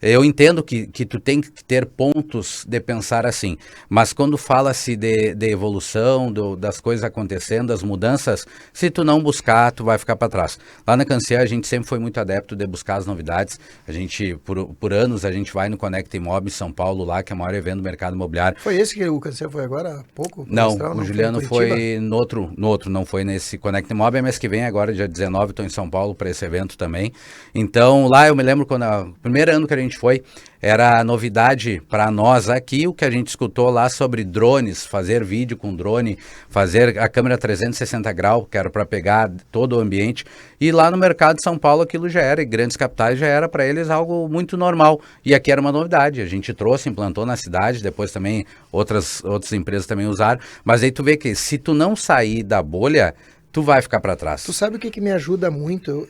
eu entendo que tu tem que ter pontos de pensar assim, mas quando fala-se de evolução, das coisas acontecendo, das mudanças, se tu não buscar, tu vai ficar para trás. Lá na Cancia, a gente sempre foi muito adepto de buscar as novidades. A gente, por anos, a gente vai no Conecta Imob em São Paulo, lá, que é o maior evento do mercado imobiliário. Foi esse que o Cancia foi agora há pouco? Não, o Juliano foi no outro, não foi nesse Conecta Imob. É mês que vem, agora dia 19, estou em São Paulo para esse evento também. Então, lá eu me lembro quando, o primeiro ano que a gente foi, era novidade para nós aqui, o que a gente escutou lá sobre drones, fazer vídeo com drone, fazer a câmera 360 graus, que era para pegar todo o ambiente. E lá no mercado de São Paulo aquilo já era, em grandes capitais já era para eles algo muito normal. E aqui era uma novidade, a gente trouxe, implantou na cidade, depois também outras empresas também usaram. Mas aí tu vê que se tu não sair da bolha, tu vai ficar para trás. Tu sabe o que me ajuda muito?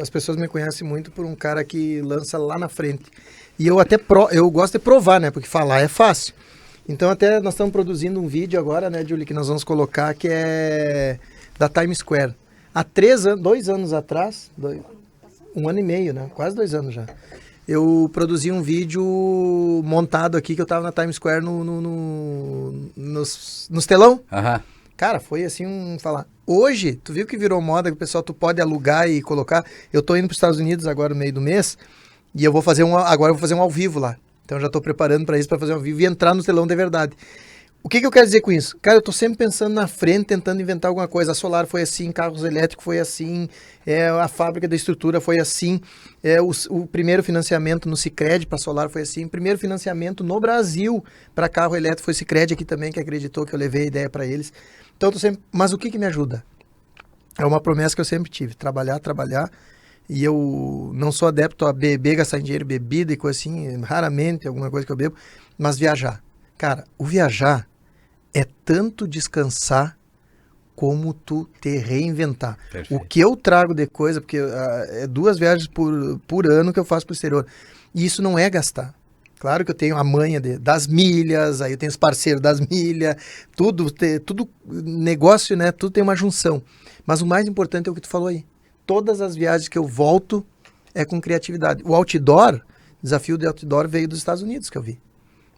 As pessoas me conhecem muito por um cara que lança lá na frente. E eu até eu gosto de provar, né? Porque falar é fácil. Então até nós estamos produzindo um vídeo agora, né, Julie, que nós vamos colocar, que é da Times Square. Há 2 anos atrás, 1 ano e meio, né? Quase 2 anos já. Eu produzi um vídeo montado aqui, que eu tava na Times Square nos telão. Aham. Cara, foi assim falar. Hoje, tu viu que virou moda, que o pessoal tu pode alugar e colocar. Eu tô indo para os Estados Unidos agora no meio do mês e eu vou fazer agora eu vou fazer um ao vivo lá. Então eu já tô preparando para isso, para fazer um ao vivo e entrar no telão de verdade. O que eu quero dizer com isso? Cara, eu tô sempre pensando na frente, tentando inventar alguma coisa. A Solar foi assim, carros elétricos foi assim, a fábrica da estrutura foi assim, o primeiro financiamento no Sicredi para Solar foi assim, o primeiro financiamento no Brasil para carro elétrico foi o Sicredi aqui também, que acreditou que eu levei a ideia para eles. Então eu tô sempre... Mas o que me ajuda? É uma promessa que eu sempre tive, trabalhar. E eu não sou adepto a beber, gastar dinheiro, bebida e coisa assim, raramente alguma coisa que eu bebo, mas viajar. Cara, o viajar é tanto descansar como tu te reinventar. Perfeito. O que eu trago de coisa, porque é 2 viagens por ano que eu faço pro exterior. E isso não é gastar. Claro que eu tenho a manha das milhas, aí eu tenho os parceiros das milhas, tudo negócio, né? Tudo tem uma junção. Mas o mais importante é o que tu falou aí. Todas as viagens que eu volto é com criatividade. O outdoor, desafio de outdoor veio dos Estados Unidos que eu vi.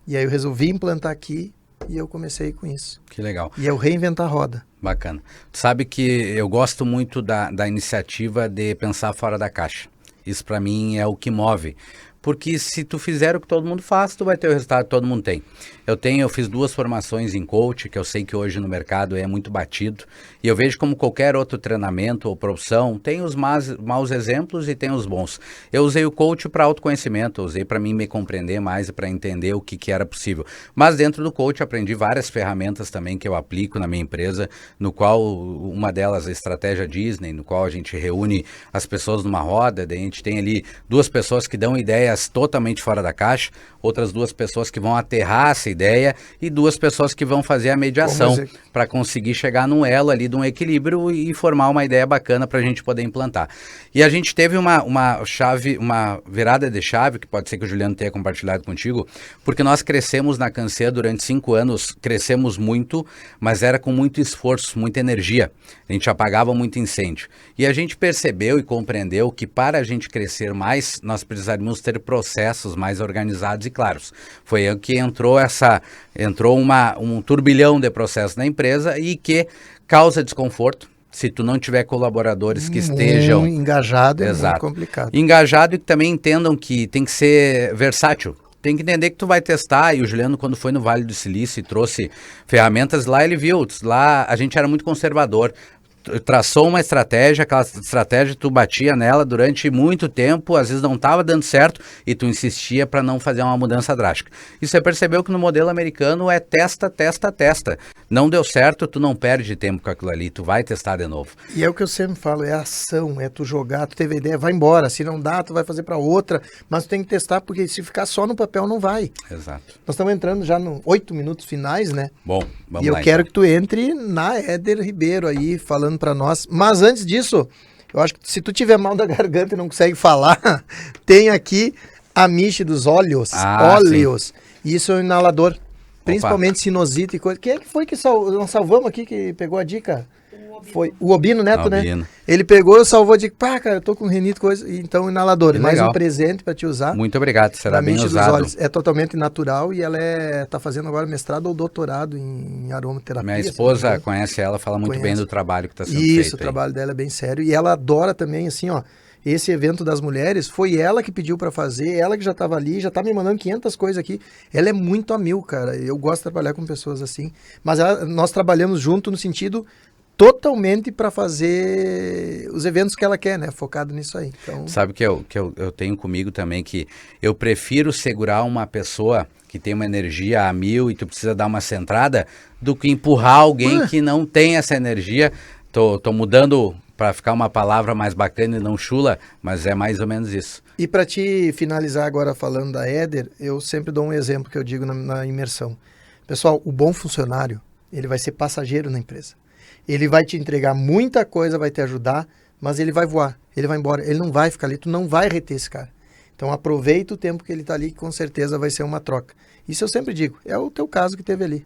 E aí eu resolvi implantar aqui e eu comecei com isso. Que legal. E eu reinventar a roda. Bacana. Tu sabe que eu gosto muito da iniciativa de pensar fora da caixa. Isso para mim é o que move. Porque se tu fizer o que todo mundo faz, tu vai ter o resultado que todo mundo tem. Eu fiz 2 formações em coach, que eu sei que hoje no mercado é muito batido, e eu vejo como qualquer outro treinamento ou profissão, tem os maus exemplos e tem os bons. Eu usei o coach para autoconhecimento, eu usei para mim me compreender mais e para entender o que era possível. Mas dentro do coach aprendi várias ferramentas também que eu aplico na minha empresa, no qual uma delas é a estratégia Disney, no qual a gente reúne as pessoas numa roda, daí a gente tem ali 2 pessoas que dão ideias totalmente fora da caixa, outras 2 pessoas que vão aterrar essa ideia e 2 pessoas que vão fazer a mediação para conseguir chegar num elo ali de um equilíbrio e formar uma ideia bacana para a gente poder implantar. E a gente teve uma virada de chave, que pode ser que o Juliano tenha compartilhado contigo, porque nós crescemos na Cansê durante 5 anos, crescemos muito, mas era com muito esforço, muita energia. A gente apagava muito incêndio. E a gente percebeu e compreendeu que para a gente crescer mais, nós precisaríamos ter processos mais organizados e claros. Foi aí que entrou um turbilhão de processos na empresa e que causa desconforto. Se tu não tiver colaboradores que estejam engajados, é muito complicado. Engajado e que também entendam que tem que ser versátil. Tem que entender que tu vai testar, e o Juliano, quando foi no Vale do Silício e trouxe ferramentas lá, ele viu, lá a gente era muito conservador. Traçou uma estratégia, aquela estratégia tu batia nela durante muito tempo, às vezes não estava dando certo e tu insistia para não fazer uma mudança drástica. E você percebeu que no modelo americano é testa, testa, testa. Não deu certo, tu não perde tempo com aquilo ali, tu vai testar de novo. E é o que eu sempre falo, é ação, é tu jogar, tu teve ideia, vai embora, se não dá, tu vai fazer para outra, mas tu tem que testar, porque se ficar só no papel não vai. Exato. Nós estamos entrando já nos 8 minutos finais, né? Bom, vamos lá. E eu quero então que tu entre na Éder Ribeiro aí, falando para nós. Mas antes disso, eu acho que se tu tiver mal da garganta e não consegue falar, tem aqui a Miche dos óleos. Óleos. E isso é um inalador. Principalmente sinusite e coisa. Quem é que foi que nós salvamos aqui, que pegou a dica? Foi o Obino Neto, né? Ele pegou e salvou a dica. Pá, cara, eu tô com renite, coisa. Então, inalador. Mais um presente para te usar. Muito obrigado, será bem usado. É totalmente natural e ela tá fazendo agora mestrado ou doutorado em aromaterapia. Minha esposa conhece ela, fala muito bem do trabalho que está sendo feito. Isso, o trabalho dela é bem sério. E ela adora também, assim, ó. Esse evento das mulheres, foi ela que pediu para fazer, ela que já estava ali, já tá me mandando 500 coisas aqui. Ela é muito a mil, cara. Eu gosto de trabalhar com pessoas assim. Mas nós trabalhamos junto no sentido totalmente para fazer os eventos que ela quer, né? Focado nisso aí. Então... Sabe que eu tenho comigo também, que eu prefiro segurar uma pessoa que tem uma energia a 1000 e tu precisa dar uma centrada, do que empurrar alguém que não tem essa energia. Tô mudando para ficar uma palavra mais bacana e não chula, mas é mais ou menos isso. E para te finalizar agora falando da Éder, eu sempre dou um exemplo que eu digo na imersão. Pessoal, o bom funcionário, ele vai ser passageiro na empresa. Ele vai te entregar muita coisa, vai te ajudar, mas ele vai voar, ele vai embora, ele não vai ficar ali, tu não vai reter esse cara. Então aproveita o tempo que ele está ali, que com certeza vai ser uma troca. Isso eu sempre digo, é o teu caso que teve ali.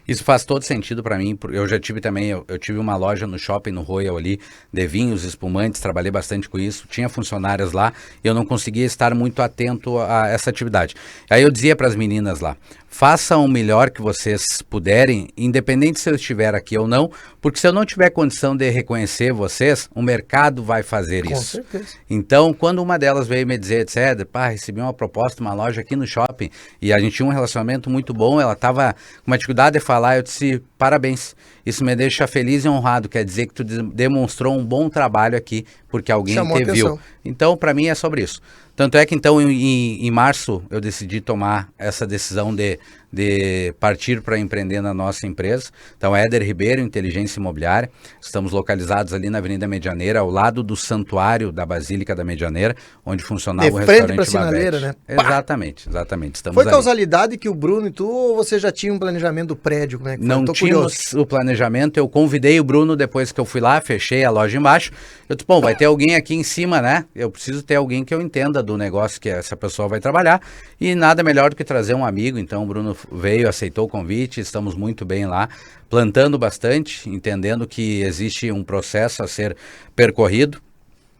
Isso faz todo sentido para mim, eu já tive também, eu tive uma loja no shopping, no Royal ali, de vinhos, espumantes, trabalhei bastante com isso, tinha funcionários lá, e eu não conseguia estar muito atento a essa atividade. Aí eu dizia para as meninas lá, façam o melhor que vocês puderem, independente se eu estiver aqui ou não, porque se eu não tiver condição de reconhecer vocês, o mercado vai fazer isso. Com certeza. Então, quando uma delas veio me dizer, etc, pá, recebi uma proposta, uma loja aqui no shopping, e a gente tinha um relacionamento muito bom, ela estava com uma dificuldade de falar, eu disse, parabéns, isso me deixa feliz e honrado, quer dizer que tu demonstrou um bom trabalho aqui porque alguém Chamou te viu. atenção. Então, para mim é sobre isso. Tanto é que, então, em março, eu decidi tomar essa decisão de partir para empreender na nossa empresa. Então, Éder Ribeiro, Inteligência Imobiliária. Estamos localizados ali na Avenida Medianeira, ao lado do Santuário da Basílica da Medianeira, onde funcionava o De frente pra restaurante sinaleira, Babette. né? Pá! Exatamente. Estamos Foi ali. causalidade que o Bruno e tu, ou você já tinha um planejamento do prédio? Como é que foi? Não Tô tínhamos curioso. o planejamento, eu convidei o Bruno depois que eu fui lá, fechei a loja embaixo. Eu disse, bom, vai ter alguém aqui em cima, né? Eu preciso ter alguém que eu entenda do negócio que essa pessoa vai trabalhar. E nada melhor do que trazer um amigo. Então o Bruno veio, aceitou o convite, estamos muito bem lá, plantando bastante, entendendo que existe um processo a ser percorrido.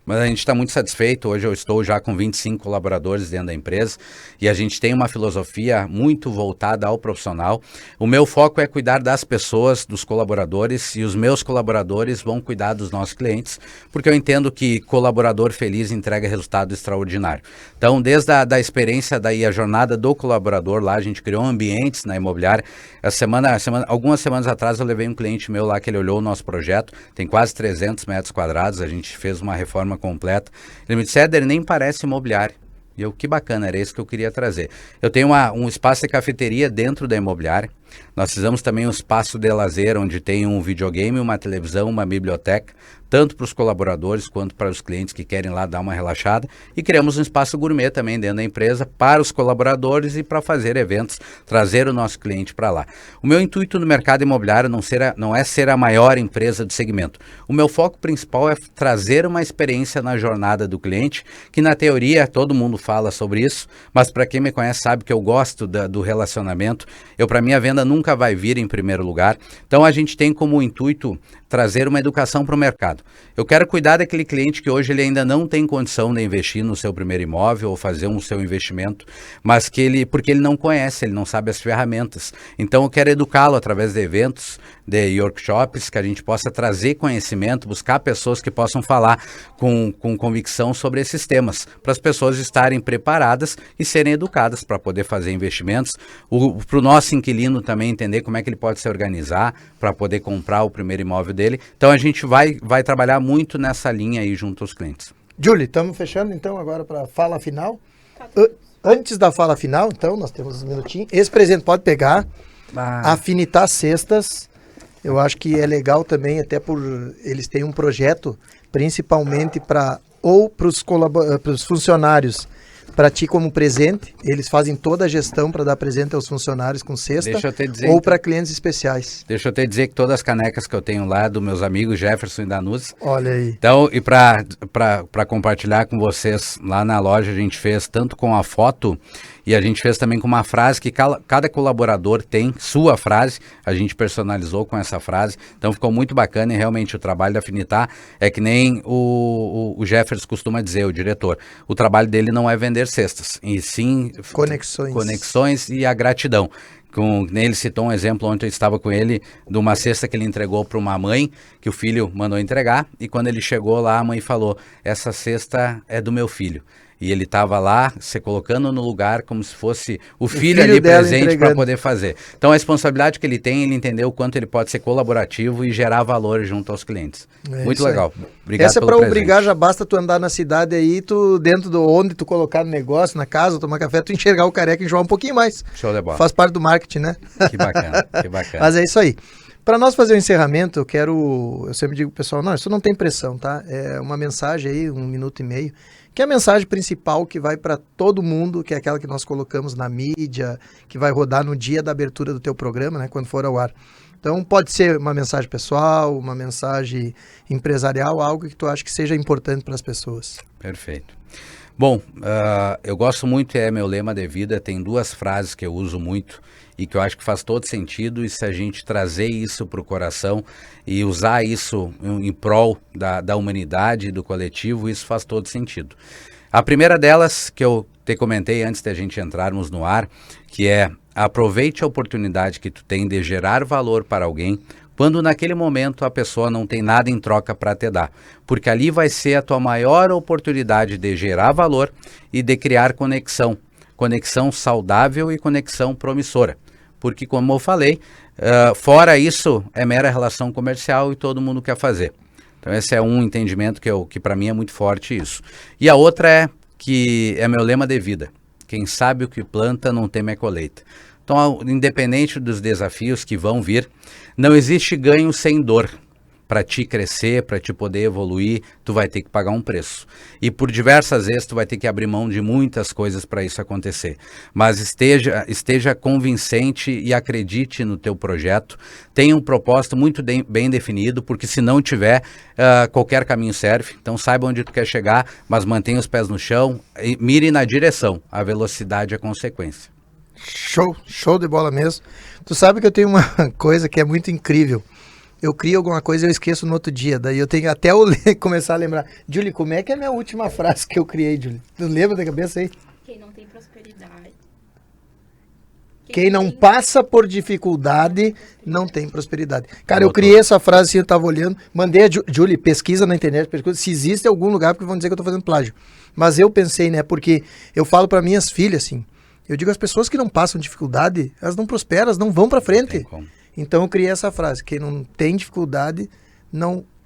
Mas a gente está muito satisfeito. Hoje eu estou já com 25 colaboradores dentro da empresa e a gente tem uma filosofia muito voltada ao profissional. O meu foco é cuidar das pessoas, dos colaboradores, e os meus colaboradores vão cuidar dos nossos clientes, porque eu entendo que colaborador feliz entrega resultado extraordinário. Então, desde a experiência, daí a jornada do colaborador lá, a gente criou ambientes na imobiliária. Algumas semanas atrás eu levei um cliente meu lá que ele olhou o nosso projeto, tem quase 300 metros quadrados, a gente fez uma reforma completa. Ele me disse, Éder, nem parece imobiliário. E eu, que bacana, era isso que eu queria trazer. Eu tenho um espaço de cafeteria dentro da imobiliária. Nós fizemos também um espaço de lazer, onde tem um videogame, uma televisão, uma biblioteca, tanto para os colaboradores quanto para os clientes que querem lá dar uma relaxada. E criamos um espaço gourmet também dentro da empresa para os colaboradores e para fazer eventos, trazer o nosso cliente para lá. O meu intuito no mercado imobiliário não é ser a maior empresa do segmento. O meu foco principal é trazer uma experiência na jornada do cliente, que na teoria todo mundo fala sobre isso, mas para quem me conhece sabe que eu gosto do relacionamento. Para mim a venda nunca vai vir em primeiro lugar. Então a gente tem como intuito trazer uma educação para o mercado. Eu quero cuidar daquele cliente que hoje ele ainda não tem condição de investir no seu primeiro imóvel ou fazer um seu investimento, mas porque ele não conhece, ele não sabe as ferramentas. Então eu quero educá-lo através de eventos, de workshops, que a gente possa trazer conhecimento, buscar pessoas que possam falar com convicção sobre esses temas, para as pessoas estarem preparadas e serem educadas para poder fazer investimentos, para o nosso inquilino também entender como é que ele pode se organizar para poder comprar o primeiro imóvel dele. Então a gente vai trabalhar muito nessa linha aí junto aos clientes. Julie, estamos fechando então agora para a fala final. Antes da fala final, então, nós temos um minutinho. Esse presente pode pegar. Afinitar Cestas. Eu acho que é legal também, até por eles têm um projeto, principalmente para os funcionários, para ti como presente. Eles fazem toda a gestão para dar presente aos funcionários com cesta, ou para clientes especiais. Deixa eu te dizer que todas as canecas que eu tenho lá, dos meus amigos Jefferson e Danusa. Olha aí. Então, e para compartilhar com vocês, lá na loja a gente fez tanto com a foto, e a gente fez também com uma frase que cada colaborador tem sua frase, a gente personalizou com essa frase, então ficou muito bacana. E realmente o trabalho da Afinitar é que nem o Jefferson costuma dizer, o diretor, o trabalho dele não é vender cestas, e sim conexões e a gratidão. Ele citou um exemplo, ontem eu estava com ele, de uma cesta que ele entregou para uma mãe, que o filho mandou entregar, e quando ele chegou lá, a mãe falou, essa cesta é do meu filho. E ele estava lá, se colocando no lugar como se fosse o filho ali presente para poder fazer. Então a responsabilidade que ele tem, ele entendeu o quanto ele pode ser colaborativo e gerar valor junto aos clientes. Muito legal. Obrigado. Essa é para obrigar, já basta tu andar na cidade aí, tu dentro de onde tu colocar no negócio, na casa, tomar café, tu enxergar o careca e enjoar um pouquinho mais. Show de bola. Faz parte do marketing, né? Que bacana, que bacana. Mas é isso aí. Para nós fazer o encerramento, eu sempre digo pro pessoal, não, isso não tem pressão, tá? É uma mensagem aí, 1 minuto e meio, que é a mensagem principal que vai para todo mundo, que é aquela que nós colocamos na mídia, que vai rodar no dia da abertura do teu programa, né, quando for ao ar. Então pode ser uma mensagem pessoal, uma mensagem empresarial, algo que tu acha que seja importante para as pessoas. Perfeito. Bom, eu gosto muito, é meu lema de vida, tem 2 frases que eu uso muito e que eu acho que faz todo sentido, e se a gente trazer isso para o coração e usar isso em prol da humanidade, do coletivo, isso faz todo sentido. A primeira delas, que eu te comentei antes de a gente entrarmos no ar, que é: aproveite a oportunidade que tu tem de gerar valor para alguém, quando naquele momento a pessoa não tem nada em troca para te dar. Porque ali vai ser a tua maior oportunidade de gerar valor e de criar conexão. Conexão saudável e conexão promissora. Porque, como eu falei, fora isso, é mera relação comercial e todo mundo quer fazer. Então esse é um entendimento que para mim é muito forte isso. E a outra é que é meu lema de vida. Quem sabe o que planta não teme a colheita. Então, independente dos desafios que vão vir, não existe ganho sem dor. Para ti crescer, para ti poder evoluir, tu vai ter que pagar um preço. E por diversas vezes tu vai ter que abrir mão de muitas coisas para isso acontecer. Mas esteja convincente e acredite no teu projeto. Tenha um propósito muito bem definido, porque se não tiver, qualquer caminho serve. Então saiba onde tu quer chegar, mas mantenha os pés no chão e mire na direção. A velocidade é consequência. Show de bola mesmo. Tu sabe que eu tenho uma coisa que é muito incrível. Eu crio alguma coisa e eu esqueço no outro dia. Daí eu tenho até começar a lembrar. Julie, como é que é a minha última frase que eu criei, Julie? Tu lembra da cabeça aí? Quem não tem prosperidade. Quem não passa por dificuldade, não tem prosperidade. Cara, eu criei essa frase assim, eu tava olhando. Mandei a Julie, pesquisa na internet, se existe algum lugar, porque vão dizer que eu tô fazendo plágio. Mas eu pensei, né, porque eu falo para minhas filhas, assim, eu digo, as pessoas que não passam dificuldade, elas não prosperam, elas não vão para frente. Então eu criei essa frase, quem não tem dificuldade,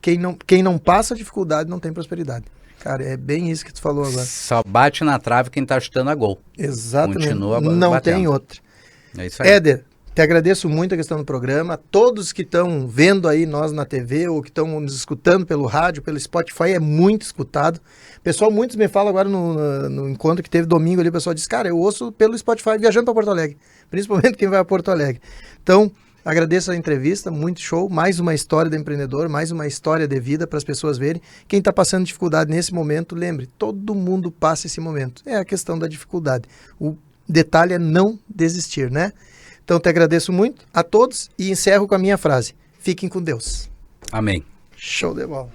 quem não passa dificuldade não tem prosperidade. Cara, é bem isso que tu falou agora. Só bate na trave quem tá chutando a gol. Exatamente, continua não batendo. tem outra. É isso aí. Éder, te agradeço muito a questão do programa, todos que estão vendo aí nós na TV ou que estão nos escutando pelo rádio, pelo Spotify, é muito escutado. Pessoal, muitos me falam agora no encontro que teve domingo ali, o pessoal disse, cara, eu ouço pelo Spotify viajando para Porto Alegre, principalmente quem vai a Porto Alegre. Então, agradeço a entrevista, muito show, mais uma história do empreendedor, mais uma história de vida para as pessoas verem. Quem está passando dificuldade nesse momento, lembre, todo mundo passa esse momento. É a questão da dificuldade. O detalhe é não desistir, né? Então, te agradeço muito a todos e encerro com a minha frase. Fiquem com Deus. Amém. Show de bola.